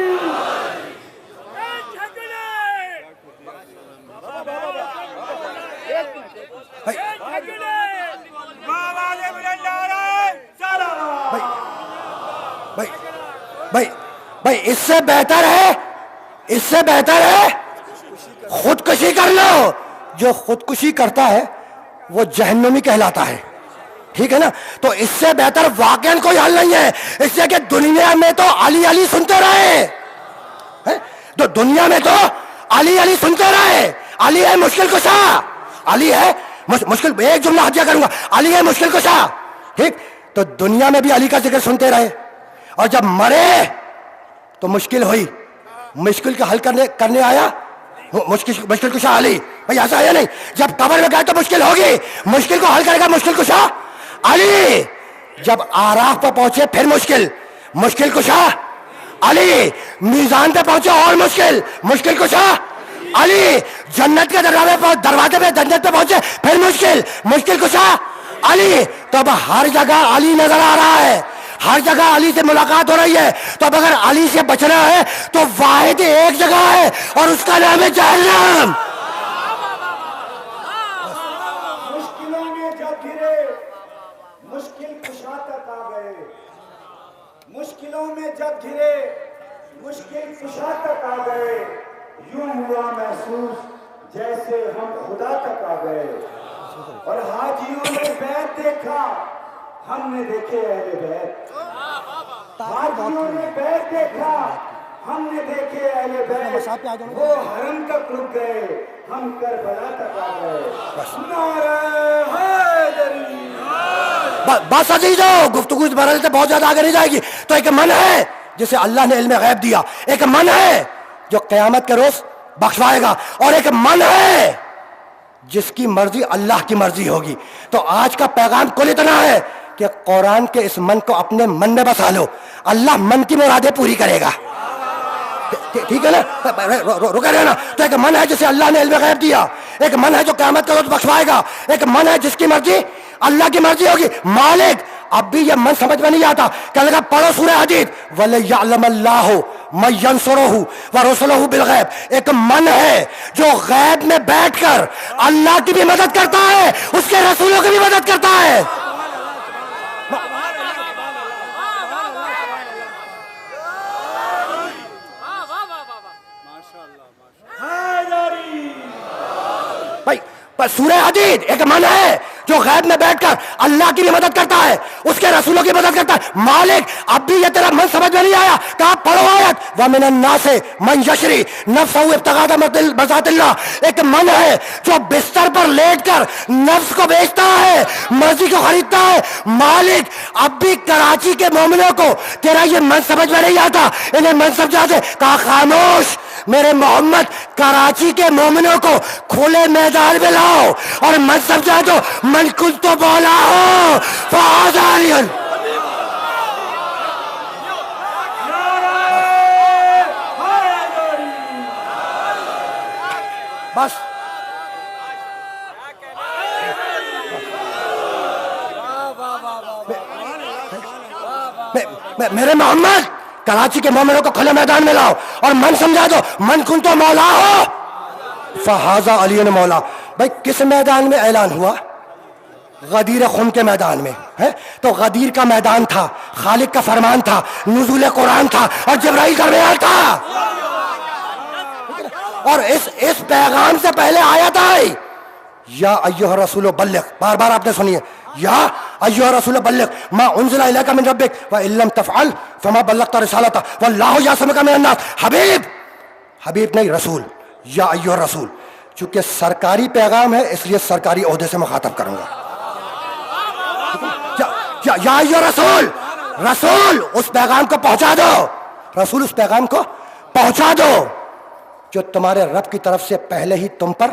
بھائی اس سے بہتر ہے، اس سے بہتر ہے خودکشی کر لو. جو خودکشی کرتا ہے وہ جہنمی کہلاتا ہے، ٹھیک ہے نا. تو اس سے بہتر واقعاً کوئی حل نہیں ہے. اس سے کہ دنیا میں تو علی علی سنتے رہے، تو دنیا میں تو علی علی سنتے رہے. علی ہے مشکل کشا، علی ہے مشکل. ایک جملہ حجہ کروں گا، علی ہے مشکل کشا، ٹھیک. تو دنیا میں بھی علی کا ذکر سنتے رہے، اور جب مرے تو مشکل ہوئی، مشکل کا حل کرنے آیا مشکل کشا علی. بھائی ایسا ہے نہیں، جب قبر میں گئے تو مشکل ہوگی، مشکل کو حل کرے گا مشکل کشا علی. جب آراف پہ پہنچے پھر مشکل کشا علی. میزان پہ پہنچے اور مشکل کشا علی. جنت کے دروازے پہ جنت پہ پہنچے پھر مشکل کشا علی. تو اب ہر جگہ علی نظر آ رہا ہے، ہر جگہ علی سے ملاقات ہو رہی ہے. تو اب اگر علی سے بچنا ہے تو واحد ایک جگہ ہے، اور اس کا نام ہے جہنم. مشکلوں میں جب گرے مشکل کشا تک آ گئے، مشکلوں میں جب گرے مشکل کشا تک آ گئے. یوں ہوا محسوس جیسے ہم خدا تک آ گئے. اور حاجیوں نے بیت دیکھا، ہم نے دیکھے اہل بیت. حاجیوں نے بیت دیکھا، ہم نے دیکھے اہل بیت. وہ حرم تک رک گئے، ہم کربلا تک آ گئے. نعرہ حیدری. بس عزیزو، گفتگو اس مرحلے سے بہت زیادہ آگے نہیں جائے گی. تو ایک من ہے جسے اللہ نے علم غیب دیا، ایک من ہے جو قیامت کے روز بخشوائے گا، اور ایک من ہے جس کی مرضی اللہ کی مرضی ہوگی. تو آج کا پیغام کل اتنا ہے کہ قرآن کے اس من کو اپنے من میں بسا لو، اللہ من کی مرادیں پوری کرے گا. ٹھیک ہے نا، رکے رہنا. تو ایک من ہے جسے اللہ نے علم غیب دیا، ایک من ہے جو قیامت کا روز بخشوائے گا، ایک من ہے جس کی مرضی اللہ کی مرضی ہوگی. مالک اب بھی یہ من سمجھ میں نہیں آتا کہ لگا پڑھو سورہ حدید وَلِيَعْلَمَ اللَّهُ مَن يَنصُرُهُ وَرُسُلُهُ بِالْغَيْبِ. ایک من ہے جو غیب میں بیٹھ کر اللہ کی بھی مدد کرتا ہے, اس کے رسولوں کی بھی مدد کرتا ہے. سورہ حدید ایک من ہے جو غیب میں بیٹھ کر اللہ کی بھی مدد کرتا ہے, اس کے رسولوں کی مدد کرتا ہے. مالک اب بھی یہ تیرا من سمجھ میں نہیں آیا, کہا پڑھو آیت وَمِنَ النَّاسِ مَن يَشْرِي نَفْسَهُ ابْتِغَاءَ مَرْضَاتِ اللَّهِ. ایک من ہے جو بستر پر لیٹ کر نفس کو بیچتا ہے, مرضی کو خریدتا ہے. مالک اب بھی کراچی کے مومنوں کو تیرا یہ من سمجھ میں نہیں آتا, انہیں من سمجھا دے. کہا خاموش میرے محمد, کراچی کے مومنوں کو کھلے میدان میں لاؤ اور من سمجھا دو من کن تو بولا ہو فاضالیون. بس میرے محمد کراچی کے مومنوں کو کھلے میدان میں لاؤ اور من سمجھا دو من کن تو مولا ہو فہذا علی نے مولا. بھائی کس میدان میں اعلان ہوا؟ غدیر خم کے میدان میں ہے. تو غدیر کا میدان تھا, خالق کا فرمان تھا, نزول قرآن تھا اور جبرائیل کا بیان تھا. اور اس پیغام سے پہلے آیت آئی یا ایھا الرسول بلغ, بار بار آپ نے سنی ہے یا ایھا الرسول بلغ ما انزل الیک من ربک وان لم تفعل فما بلغت رسالتہ واللہ یعصمک من الناس. حبیب نہیں رسول, یا ایھا الرسول. چونکہ سرکاری پیغام ہے اس لیے سرکاری عہدے سے مخاطب کروں گا. یا ایھا رسول, رسول اس پیغام کو پہنچا دو, رسول اس پیغام کو پہنچا دو جو تمہارے رب کی طرف سے پہلے ہی تم پر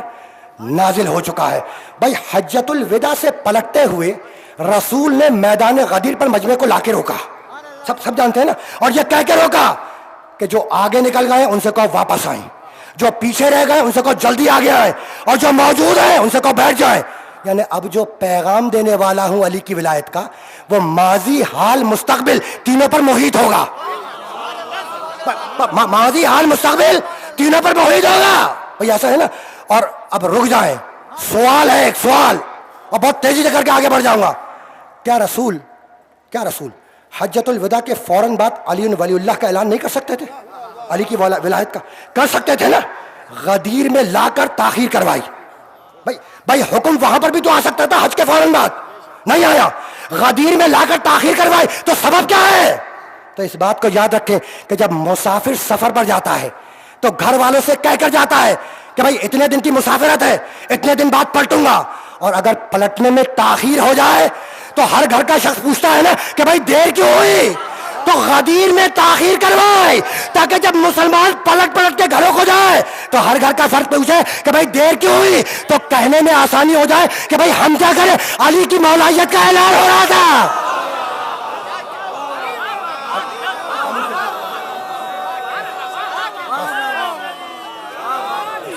نازل ہو چکا ہے. بھائی حجت الوداع سے پلٹتے ہوئے رسول نے میدان غدیر پر مجمع کو لا کے روکا, سب جانتے ہیں نا, اور یہ کہہ کے روکا کہ جو آگے نکل گئے ان سے کہو واپس آئیں, جو پیچھے رہ گئے ان سے کہو جلدی آگے آئیں, اور جو موجود ہیں ان سے کہو بیٹھ جائیں. یعنی اب جو پیغام دینے والا ہوں علی کی ولایت کا, وہ ماضی حال مستقبل تینوں پر محیط ہوگا. ماضی حال مستقبل تینوں پر محیط ہوگا. بھئی ایسا ہے نا. اور اب رک جائیں, سوال ہے, ایک سوال, اور بہت تیزی سے کر کے آگے بڑھ جاؤں گا. کیا رسول حجت الوداع کے فوراً بعد علی ولی اللہ کا اعلان نہیں کر سکتے تھے؟ علی کی ولایت کا کر سکتے تھے نا. غدیر میں لا کر تاخیر کروائی. بھائی حکم وہاں پر بھی تو آ سکتا تھا, حج کے فوراً بعد نہیں آیا. غدیر میں لا کر تاخیر کروائی تو سبب کیا ہے؟ تو اس بات کو یاد رکھیں کہ جب مسافر سفر پر جاتا ہے تو گھر والوں سے کہہ کر جاتا ہے کہ بھائی اتنے دن کی مسافرت ہے, اتنے دن بعد پلٹوں گا. اور اگر پلٹنے میں تاخیر ہو جائے تو ہر گھر کا شخص پوچھتا ہے نا کہ بھائی دیر کیوں ہوئی. تو غدیر میں تاخیر کروائے تاکہ جب مسلمان پلٹ کے گھروں کو جائے تو ہر گھر کا فرد پوچھے کہ بھائی دیر کیوں ہوئی, تو کہنے میں آسانی ہو جائے کہ بھائی ہم کیا کریں, علی کی مولائیت کا اعلان ہو رہا تھا.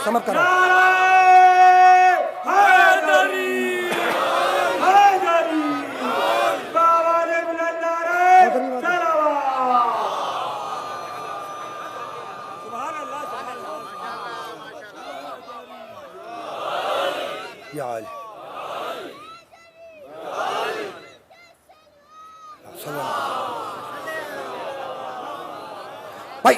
سمجھ کرو. بھائی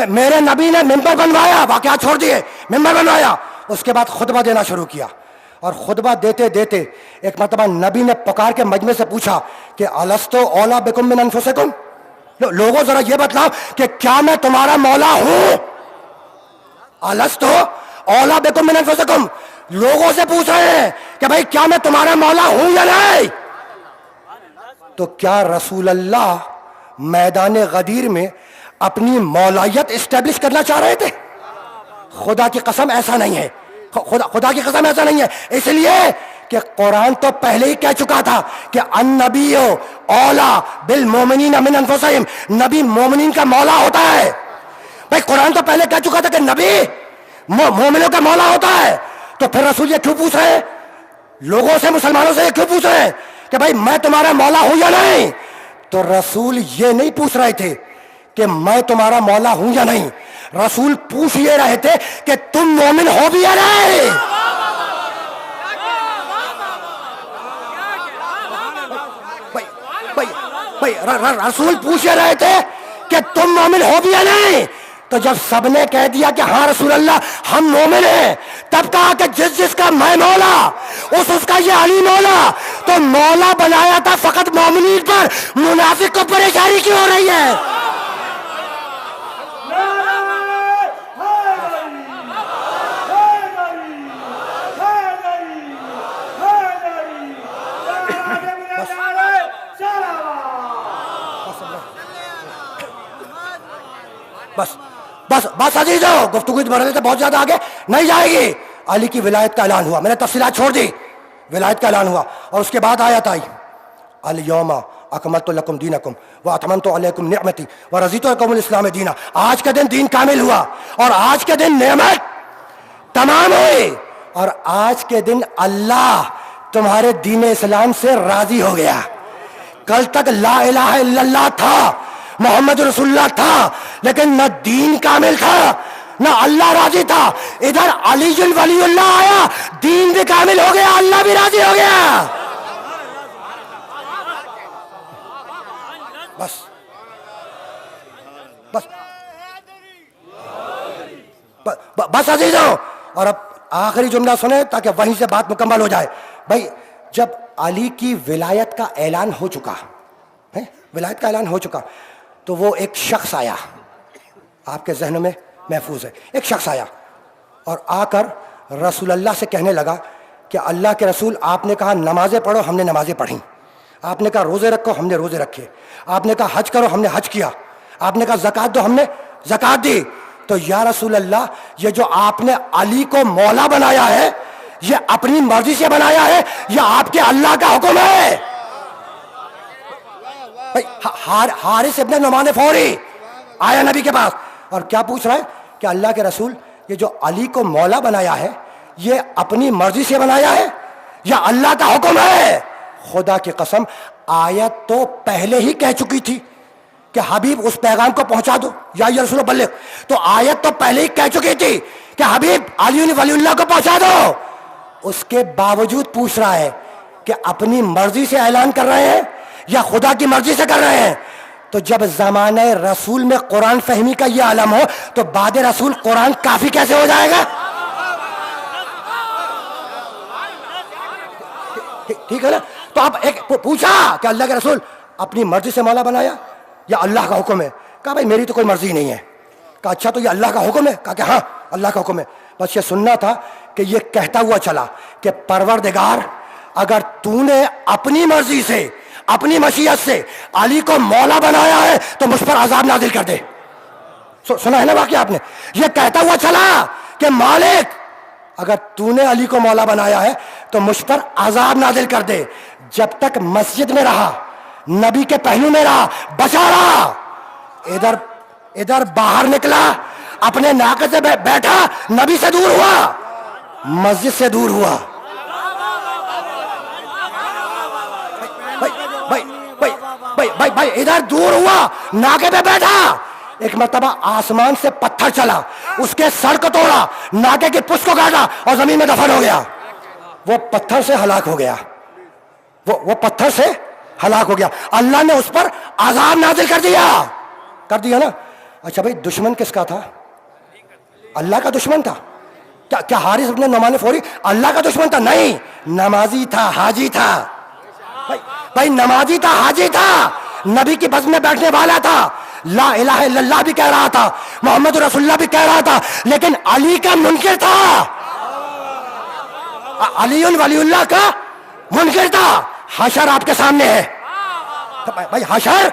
میرے نبی نے ممبر بنوایا, واقعات چھوڑ دیے, ممبر بنوایا, اس کے بعد خطبہ دینا شروع کیا. اور خطبہ دیتے دیتے ایک مرتبہ نبی نے پکار کے مجمع سے پوچھا کہ الستو اولا بکم من انفسکم, لوگوں ذرا یہ بتلاؤ کہ کیا میں تمہارا مولا ہوں؟ الستو اولا بکم من انفسکم, لوگوں سے پوچھ رہے ہیں کہ بھائی کیا میں تمہارا مولا ہوں یا نہیں. تو کیا رسول اللہ میدان غدیر میں اپنی مولائیت اسٹیبلش کرنا چاہ رہے تھے؟ خدا کی قسم ایسا نہیں ہے, خدا کی قسم ایسا نہیں ہے. اس لیے کہ قرآن تو پہلے ہی کہہ چکا تھا کہ النبی اولا بالمومنین من انفسہم, نبی مومنین کا مولا ہوتا ہے. بھائی قرآن تو پہلے کہہ چکا تھا کہ نبی مومنوں کا مولا ہوتا ہے. تو پھر رسول یہ کیوں پوچھ رہے ہیں لوگوں سے, مسلمانوں سے یہ کیوں پوچھ رہے ہیں کہ بھائی میں تمہارا مولا ہوں یا نہیں، تو رسول یہ نہیں پوچھ رہے تھے کہ میں تمہارا مولا ہوں یا نہیں، رسول پوچھ یہ رہے تھے کہ تم مومن ہو بھی یا نہیں. رسول پوچھ رہے تھے کہ تم مومن ہو بھی یا نہیں. تو جب سب نے کہہ دیا کہ ہاں رسول اللہ ہم مومن ہیں، تب کہا کہ جس کا میں مولا اس کا یہ علی مولا. تو مولا بنایا تھا فقط مومنین پر، منافق کو پریشانی کیوں ہو رہی ہے؟ بس بس بس عزیزو، گفتگو اس مرحلے سے بہت زیادہ آگے نہیں جائے گی. علی کی ولایت کا اعلان ہوا، میں نے تفصیلات چھوڑ دی. ولایت کا اعلان ہوا اور اس کے بعد آیت آئی الیوم اکملت لکم دینکم واتممت علیکم نعمتی ورضیت لکم الاسلام دینا. آج کے دن دین کامل ہوا اور آج کے دن نعمت تمام ہوئی اور آج کے دن اللہ تمہارے دین اسلام سے راضی ہو گیا. کل تک لا الہ الا اللہ تھا، محمد رسول اللہ تھا، لیکن نہ دین کامل تھا نہ اللہ راضی تھا. ادھر علی ولی اللہ آیا، دین بھی کامل ہو گیا، اللہ بھی راضی ہو گیا. بس بس بس عزیزوں، اور اب آخری جملہ سنیں تاکہ وہیں سے بات مکمل ہو جائے. بھائی جب علی کی ولایت کا اعلان ہو چکا ہے، ولایت کا اعلان ہو چکا، تو وہ ایک شخص آیا، آپ کے ذہنوں میں محفوظ ہے. ایک شخص آیا اور آ کر رسول اللہ سے کہنے لگا کہ اللہ کے رسول، آپ نے کہا نمازیں پڑھو، ہم نے نمازیں پڑھیں. آپ نے کہا روزے رکھو، ہم نے روزے رکھے. آپ نے کہا حج کرو، ہم نے حج کیا. آپ نے کہا زکوٰۃ دو، ہم نے زکوٰۃ دی. تو یا رسول اللہ، یہ جو آپ نے علی کو مولا بنایا ہے، یہ اپنی مرضی سے بنایا ہے یا آپ کے اللہ کا حکم ہے؟ حارث ابن نعمان فوری آیا نبی کے پاس اور کیا پوچھ رہا ہے کہ اللہ کے رسول، یہ جو علی کو مولا بنایا ہے، یہ اپنی مرضی سے بنایا ہے یا اللہ کا حکم ہے؟ خدا کی قسم، آیت تو پہلے ہی کہہ چکی تھی کہ حبیب اس پیغام کو پہنچا دو، یا رسول بلغ. تو آیت تو پہلے ہی کہہ چکی تھی کہ حبیب علی ولی اللہ کو پہنچا دو. اس کے باوجود پوچھ رہا ہے کہ اپنی مرضی سے اعلان کر رہے ہیں یا خدا کی مرضی سے کر رہے ہیں؟ تو جب زمانہ رسول میں قرآن فہمی کا یہ عالم ہو تو بعد رسول قرآن کافی کیسے ہو جائے گا؟ ٹھیک ہے نا؟ تو اب ایک پوچھا کہ اللہ کے رسول اپنی مرضی سے مولا بنایا یا اللہ کا حکم ہے؟ کہا بھائی میری تو کوئی مرضی نہیں ہے. کہا اچھا تو یہ اللہ کا حکم ہے؟ کہا کہ ہاں اللہ کا حکم ہے. بس یہ سننا تھا کہ یہ کہتا ہوا چلا کہ پروردگار، اگر تو نے اپنی مرضی سے، اپنی مشیت سے علی کو مولا بنایا ہے تو مجھ پر عذاب نازل کر دے. سنا ہے نا واقعہ آپ نے؟ یہ کہتا ہوا چلا کہ مالک، اگر تو نے علی کو مولا بنایا ہے تو مجھ پر عذاب نازل کر دے. جب تک مسجد میں رہا، نبی کے پہلو میں رہا، بچا رہا. ادھر باہر نکلا، اپنے ناقے سے بیٹھا، نبی سے دور ہوا، مسجد سے دور ہوا. بھائی ادھر دور ہوا، ناکے پہ بیٹھا. ایک مرتبہ آسمان سے پتھر چلا، اس کے سر کو توڑا، ناکے کی پشت کو کاٹا اور زمین میں دفن ہو گیا. وہ پتھر سے ہلاک ہو گیا، وہ پتھر سے ہلاک ہو گیا. اللہ نے اس پر عذاب نازل کر دیا نا. اچھا بھائی دشمن کس کا تھا؟ اللہ کا دشمن تھا. کیا حارث ابن نعمان فوری اللہ کا دشمن تھا؟ نہیں، نمازی تھا، حاجی تھا. بھائی نمازی تھا، حاجی تھا، نبی کی بزم میں بیٹھنے والا تھا، لا الہ الا اللہ بھی کہہ رہا تھا، محمد رسول اللہ بھی کہہ رہا تھا، لیکن علی کا منکر تھا. علی ولی اللہ کا منکر تھا. حشر آپ کے سامنے ہے بھائی، حشر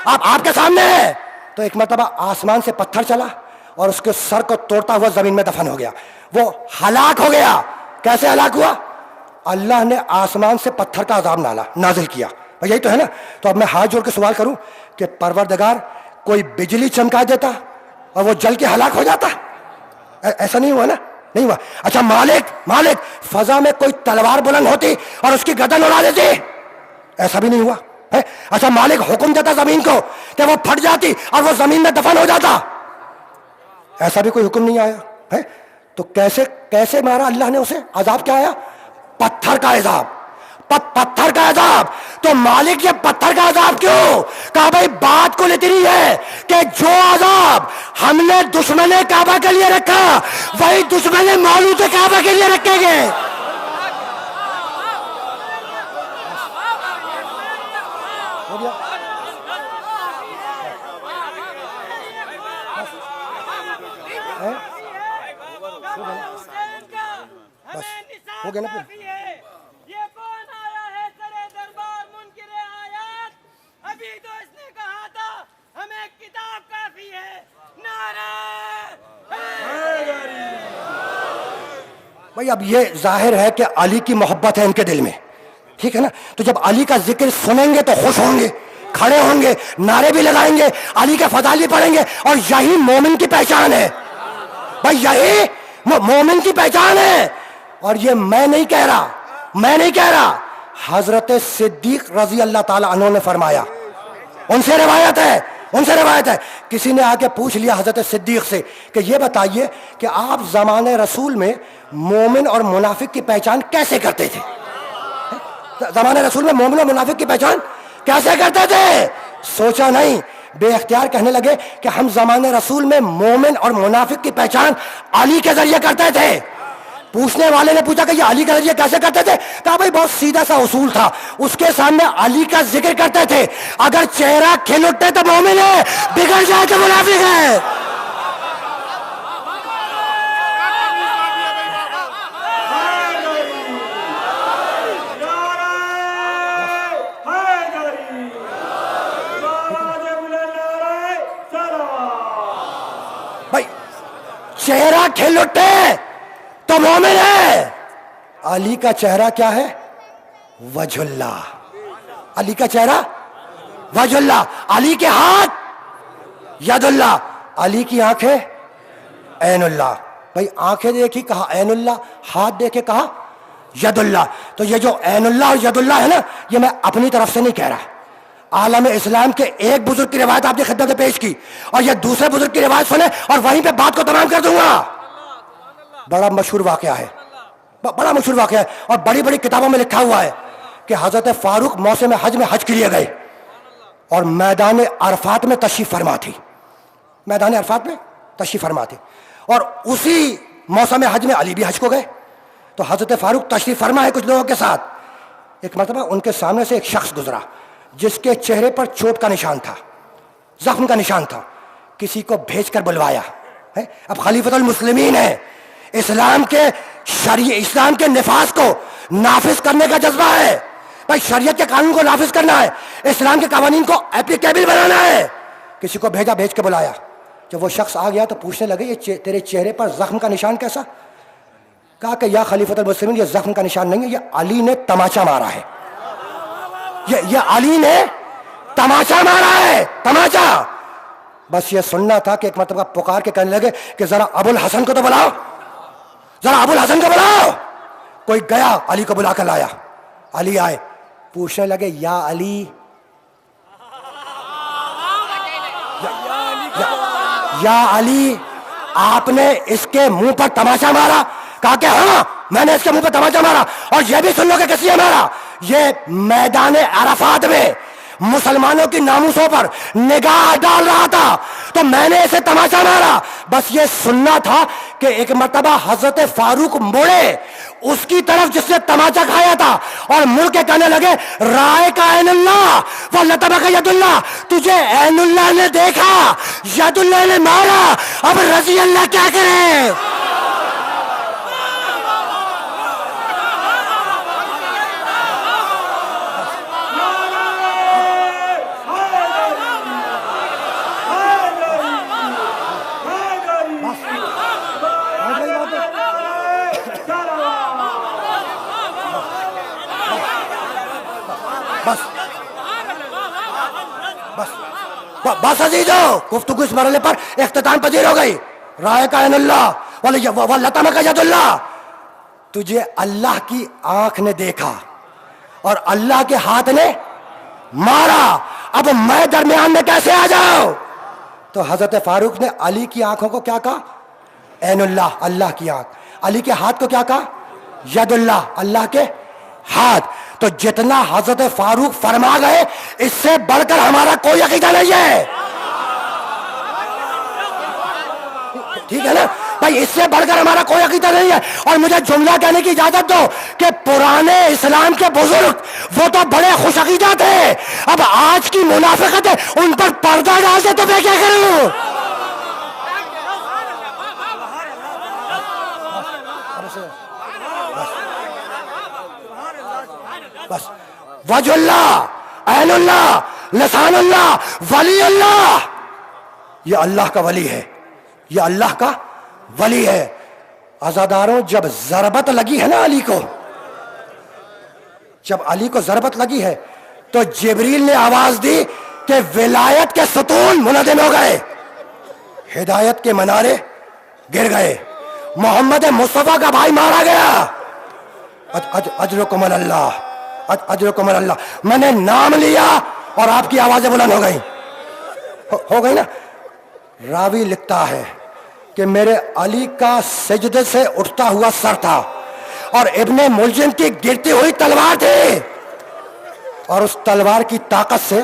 آپ کے سامنے ہے. تو ایک مرتبہ آسمان سے پتھر چلا اور اس کے سر کو توڑتا ہوا زمین میں دفن ہو گیا. وہ ہلاک ہو گیا. کیسے ہلاک ہوا؟ اللہ نے آسمان سے پتھر کا عذاب نازل کیا. یہی تو ہے نا. تو اب میں ہاتھ جوڑ کے سوال کروں کہ پروردگار کوئی بجلی چمکا دیتا اور وہ جل کے ہلاک ہو جاتا؟ ایسا نہیں ہوا نا، نہیں ہوا. اچھا مالک، فضا میں کوئی تلوار بلند ہوتی اور اس کی گردن اڑا دیتی؟ ایسا بھی نہیں ہوا ہے. اچھا مالک حکم دیتا زمین کو کہ وہ پھٹ جاتی اور وہ زمین میں دفن ہو جاتا, ایسا بھی کوئی حکم نہیں آیا ہے. تو کیسے مارا اللہ نے اسے؟ عذاب کیا آیا؟ پتھر کا عذاب, پتھر کا عذاب. تو مالک یہ پتھر کا عذاب کیوں؟ کہا بھائی بات کو اتنی ہے کہ جو عذاب ہم نے دشمن کعبہ کے لیے رکھا وہی دشمن مولود کعبہ کے لیے رکھیں گے. ہو گیا نا پھر؟ یہ کون آیا ہے سرے دربار منکر آیات؟ ابھی تو اس نے کہا تھا ہمیں کتاب کافی ہے. نعرہ بھائی اب یہ ظاہر ہے کہ علی کی محبت ہے ان کے دل میں, ٹھیک ہے نا. تو جب علی کا ذکر سنیں گے تو خوش ہوں گے, کھڑے ہوں گے, نعرے بھی لگائیں گے, علی کے فضائل بھی پڑھیں گے. اور یہی مومن کی پہچان ہے بھائی, یہی مومن کی پہچان ہے. اور یہ میں نہیں کہہ رہا, حضرت صدیق رضی اللہ تعالی عنہ نے فرمایا. ان سے روایت ہے. کسی نے آ کے پوچھ لیا حضرت صدیق سے کہ یہ بتائیے کہ آپ زمانے رسول میں مومن اور منافق کی پہچان کیسے کرتے تھے؟ زمانے رسول میں مومن اور منافق کی پہچان کیسے کرتے تھے؟ سوچا نہیں, بے اختیار کہنے لگے کہ ہم زمانے رسول میں مومن اور منافق کی پہچان علی کے ذریعے کرتے تھے. پوچھنے والے نے پوچھا کہ یہ علی کے ذریعے کیسے کرتے تھے؟ کہا بھائی بہت سیدھا سا اصول تھا, اس کے سامنے علی کا ذکر کرتے تھے. اگر چہرہ کھل اٹھے تو مومن ہے, بگڑ جائے تو منافق ہے. بھائی چہرہ کھل اٹھے تو مومن ہے. علی کا چہرہ کیا ہے؟ وجہ اللہ. علی کا چہرہ وجہ اللہ. علی کے ہاتھ ید اللہ. علی کی آنکھیں عین اللہ. بھائی آنکھیں دیکھی کہا عین اللہ, ہاتھ دیکھے کہا ید اللہ. تو یہ جو عین اللہ اور ید اللہ ہے نا, یہ میں اپنی طرف سے نہیں کہہ رہا. عالم اسلام کے ایک بزرگ کی روایت آپ نے خدمت میں پیش کی, اور یہ دوسرے بزرگ کی روایت سنیں اور وہیں پہ بات کو تمام کر دوں گا. بڑا مشہور واقعہ ہے, اور بڑی بڑی کتابوں میں لکھا ہوا ہے کہ حضرت فاروق موسم حج میں حج کے لیے گئے اور میدان عرفات میں تشریف فرما تھی. اور اسی موسم حج میں علی بھی حج کو گئے. تو حضرت فاروق تشریف فرما ہے کچھ لوگوں کے ساتھ. ایک مرتبہ ان کے سامنے سے ایک شخص گزرا جس کے چہرے پر چوٹ کا نشان تھا, زخم کا نشان تھا. کسی کو بھیج کر بلوایا. اب خلیفۃ المسلمین ہے, اسلام کے نفاذ کو نافذ کرنے کا جذبہ ہے. بھائی شریعت کے قانون کو نافذ کرنا ہے, اسلام کے قوانین کو اپلیکیبل بنانا ہے. کسی کو بھیج کے بلایا. جب وہ شخص آ گیا تو پوچھنے لگے یہ تیرے چہرے پر زخم کا نشان کیسا؟ کہا کہ یا خلیفۃ المسلمین یہ زخم کا نشان نہیں ہے, یہ علی نے تماچا مارا ہے. یہ علی نے تماچا مارا ہے, تماچا. بس یہ سننا تھا کہ ایک مرتبہ پکار کے کہنے لگے کہ ذرا ابو الحسن کو تو بلاؤ, کوئی گیا, علی کو بلا کر لایا. علی آئے, پوچھنے لگے یا علی, یا علی آپ نے اس کے منہ پر تماچا مارا؟ کہا کہ ہاں میں نے اس کے منہ پر تماچا مارا. اور یہ بھی سن لو کہ کس لیے مارا. یہ میدان عرفات میں مسلمانوں کی ناموسوں پر نگاہ ڈال رہا تھا تو میں نے اسے تماچا مارا. بس یہ سننا تھا کہ ایک مرتبہ حضرت فاروق مڑے اس کی طرف جس نے تماچا کھایا تھا اور مڑ کے کہنے لگے رائے کا عین اللہ وہ لطبہ کا ید اللہ, تجھے عین اللہ نے دیکھا, ید اللہ نے مارا, اب رضی اللہ کیا کرے. بس عزیزو, گفتگو اس مرحلے پر اختتام پذیر ہو گئی. رائے کا عین اللہ واللطمہ کا ید اللہ. تجھے اللہ کی آنکھ نے دیکھا اور اللہ کے ہاتھ نے مارا، اب میں درمیان میں کیسے آ جاؤں؟ تو حضرت فاروق نے علی کی آنکھوں کو کیا کہا؟ عین اللہ، اللہ کی آنکھ. علی کے ہاتھ کو کیا کہا؟ ید اللہ، اللہ کے ہاتھ. تو جتنا حضرت فاروق فرما گئے اس سے بڑھ کر ہمارا کوئی عقیدہ نہیں ہے. ٹھیک ہے نا بھائی، اس سے بڑھ کر ہمارا کوئی عقیدہ نہیں ہے. اور مجھے جملہ کہنے کی اجازت دو کہ پرانے اسلام کے بزرگ وہ تو بڑے خوش عقیدہ تھے، اب آج کی منافقت ہے ان پر پردہ ڈال دے تو میں کیا کروں؟ بس وجہ اللہ، عین اللہ، لسان اللہ، ولی اللہ. یہ اللہ کا ولی ہے، یہ اللہ کا ولی ہے. عزاداروں، جب ضربت لگی ہے نا علی کو، جب علی کو ضربت لگی ہے تو جبریل نے آواز دی کہ ولایت کے ستون منہدم ہو گئے، ہدایت کے منارے گر گئے، محمد مصطفیٰ کا بھائی مارا گیا. اجرکم اللہ، اجرکم اللہ. میں نے نام لیا اور آپ کی آوازیں بلند ہو گئی، ہو گئی نا. راوی لکھتا ہے کہ میرے علی کا سجدے سے اٹھتا ہوا سر تھا اور ابن ملجم کی گرتی ہوئی تلوار تھی، اور اس تلوار کی طاقت سے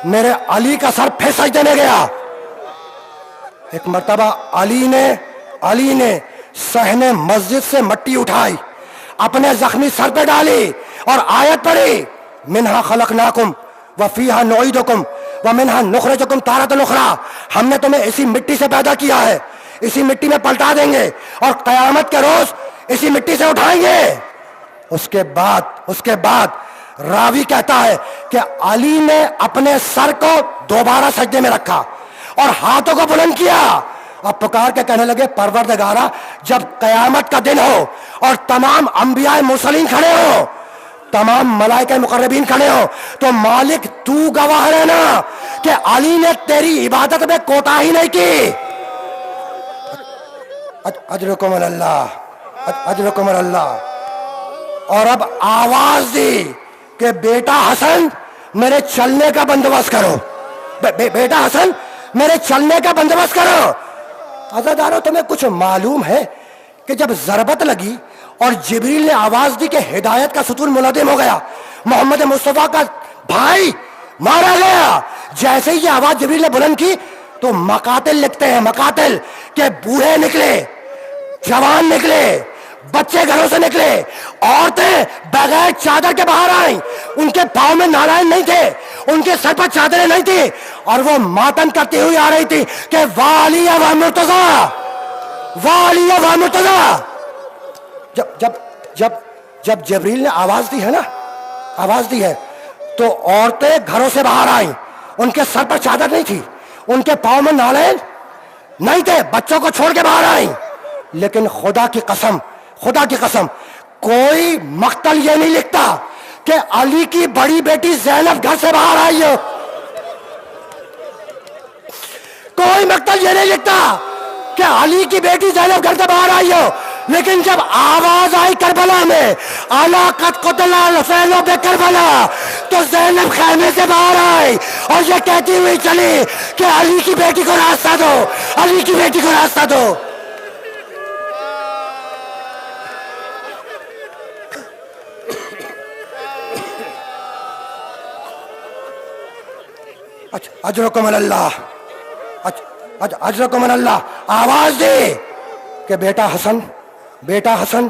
میرے علی کا سر پھر سجدے میں گیا. ایک مرتبہ علی نے صحن مسجد سے مٹی اٹھائی، اپنے زخمی سر پہ ڈالی اور آیت پڑھی، منہا خلقناکم وفیہا نعیدکم ومنہا نخرجکم تارۃ اخری. ہم نے تمہیں اسی مٹی سے پیدا کیا ہے، اسی مٹی میں پلٹا دیں گے اور قیامت کے روز اسی مٹی سے اٹھائیں گے. اس کے بعد راوی کہتا ہے کہ علی نے اپنے سر کو دوبارہ سجدے میں رکھا اور ہاتھوں کو بلند کیا، اب پکار کے کہنے لگے پروردگارا، جب قیامت کا دن ہو اور تمام انبیاء مرسلین کھڑے ہو، تمام ملائکہ مقربین کھڑے ہو، تو مالک تو گواہ رہنا کہ علی نے تیری عبادت میں کوتاہی نہیں کی. اجرکم اللہ، اجرکم اللہ. اور اب آواز دی کہ بیٹا حسن میرے چلنے کا بندوبست کرو، بیٹا حسن میرے چلنے کا بندوبست کرو. عزادارو، تمہیں کچھ معلوم ہے کہ جب ضربت لگی اور جبریل نے آواز دی کہ ہدایت کا ستون منہدم ہو گیا، محمد مصطفیٰ کا بھائی مارا گیا، جیسے ہی یہ آواز جبریل نے بلند کی تو مقاتل لکھتے ہیں، مقاتل کہ بوڑھے نکلے، جوان نکلے، بچے گھروں سے نکلے، عورتیں بغیر چادر کے باہر آئیں، ان کے پاؤں میں نالائن نہیں تھے، ان کے سر پر چادریں نہیں تھی، اور وہ ماتم کرتی ہوئی آ رہی تھی کہ والی و مرتضی، والی و مرتضی. جب جبریل نے آواز دی ہے نا، آواز دی ہے تو عورتیں گھروں سے باہر آئیں، ان کے سر پر چادر نہیں تھی، ان کے پاؤں میں نالائن نہیں تھے، بچوں کو چھوڑ کے باہر آئیں. لیکن خدا کی قسم، خدا کی قسم، کوئی مقتل یہ نہیں لکھتا کہ علی کی بڑی بیٹی زینب گھر سے باہر آئی ہو، کوئی مقتل یہ نہیں لکھتا کہ علی کی بیٹی زینب گھر سے باہر آئی ہو. لیکن جب آواز آئی کربلا میں اعلیٰ قد قتل الحسین بکربلا، تو زینب خیمے سے باہر آئی اور یہ کہتی ہوئی چلی کہ علی کی بیٹی کو راستہ دو، علی کی بیٹی کو راستہ دو. اجرکم اللہ، اجرکم اللہ. آواز دے کہ بیٹا حسن، بیٹا حسن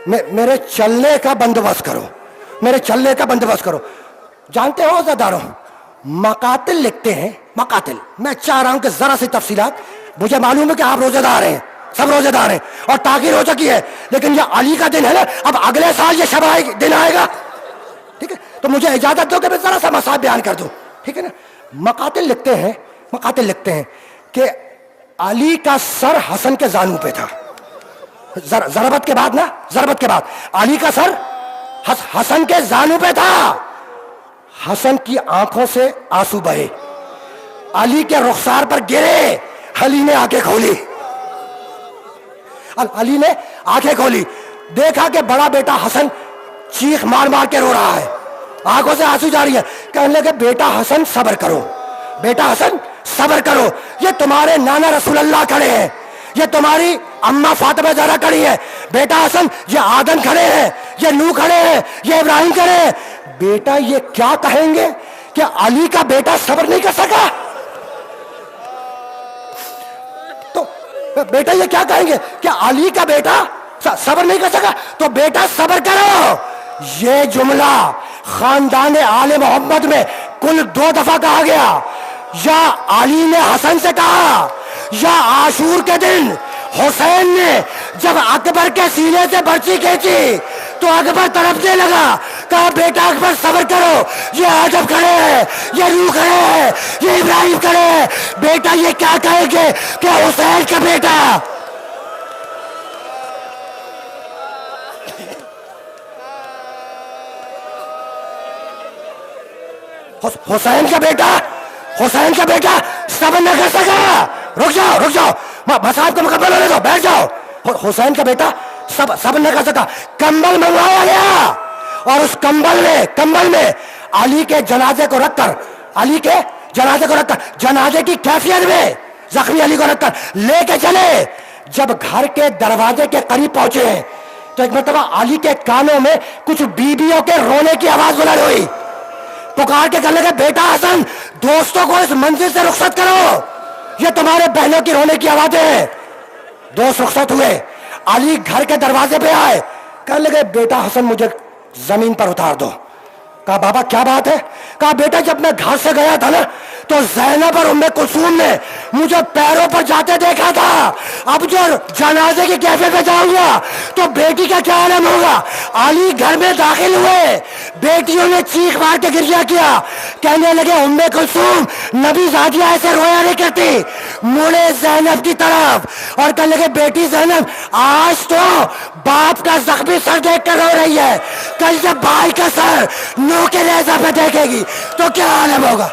میرے چلنے کا بندوبست کرو، میرے چلنے کا بندوبست کرو. جانتے ہو عزاداروں، مقاتل لکھتے ہیں، مقاتل. میں چاہ رہا ہوں کہ ذرا سی تفصیلات، مجھے معلوم ہے کہ آپ روزے دار ہیں، سب روزے دار ہیں اور تاخیر ہو چکی ہے، لیکن یہ علی کا دن ہے نا، اب اگلے سال یہ شب دن آئے گا، ٹھیک ہے؟ تو مجھے اجازت دو کہ میں ذرا سا مسائل بیان کر دوں، ٹھیک ہے نا. مقاتل لکھتے ہیں، مقاتل لکھتے ہیں کہ علی کا سر حسن کے زانو پہ تھا. ضربت کے بعد نا، ضربت کے بعد علی کا سر حسن کے زانو پہ تھا. حسن کی آنکھوں سے آنسو بہے، علی کے رخسار پر گرے. علی نے آنکھیں کھولی، علی نے آنکھیں کھولی، دیکھا کہ بڑا بیٹا حسن چیخ مار مار کے رو رہا ہے، آنکھوں سے آنسو جاری ہے. کہنے لگے بیٹا حسن صبر کرو, بیٹا حسن صبر کرو, یہ تمہارے نانا رسول اللہ کھڑے ہیں, یہ تمہاری اماں فاطمہ زہرا کھڑی ہے, بیٹا حسن یہ آدم کھڑے ہیں, یہ نوح کھڑے ہیں, یہ ابراہیم کھڑے ہیں. بیٹا یہ کیا کہیں گے کہ علی کا بیٹا صبر نہیں کر سکا؟ تو بیٹا یہ کیا کہیں گے کہ علی کا بیٹا صبر نہیں کر سکا؟ تو بیٹا صبر کرو. یہ جملہ خاندان آل محمد میں کل 2 دفعہ کہا گیا. یا علی نے حسن سے کہا, یا عاشور کے دن حسین نے جب اکبر کے سینے سے برچی کھینچی تو اکبر تڑپنے لگا, کہا بیٹا اکبر صبر کرو, یہ آدم کھڑے ہیں, یہ نوح کھڑے ہیں, یہ ابراہیم کھڑے ہیں, بیٹا یہ کیا کہیں گے کہ حسین کا بیٹا. حسین کا بیٹا, حسین کا بیٹا صبر نہ کر سکا. رک جاؤ رک جاؤ, مسائل کو مکمل ہونے دو, بیٹھ جاؤ. حسین کا بیٹا صبر نہ کر سکا. کمبل منگوایا گیا اور اس کمبل میں علی کے جنازے کو رکھ کر, علی کے جنازے کو رکھ کر, جنازے کی کیفیت میں زخمی علی کو رکھ کر لے کے چلے. جب گھر کے دروازے کے قریب پہنچے تو ایک مرتبہ علی کے کانوں میں کچھ بیویوں کے رونے کی آواز بلند ہوئی. پکار کے کہنے لگے بیٹا حسن دوستوں کو اس منزل سے رخصت کرو, یہ تمہارے بہنوں کی رونے کی آوازیں ہیں. دوست رخصت ہوئے, علی گھر کے دروازے پہ آئے, کہنے لگے بیٹا حسن مجھے زمین پر اتار دو. کہا بابا کیا بات ہے؟ کہا بیٹا جب میں گھر سے گیا تھا نا تو زینب اور ام کلثوم نے مجھے پیروں پر جاتے دیکھا تھا, اب جو جنازے کی کیفیت پہ جاؤں گا تو بیٹی کا کیا عالم ہوگا. علی گھر میں داخل ہوئے, بیٹیوں نے چیخ مار کے گریہ کیا, کہنے لگے ام کلثوم نبی زادیہ ایسے رویا نہیں کرتی. مڑے زینب کی طرف اور کہنے لگے بیٹی زینب آج تو باپ کا زخمی سر دیکھ کر رو رہی ہے, کل جب بھائی کا سر نو کے نیزہ پہ دیکھے گی تو کیا عالم ہوگا.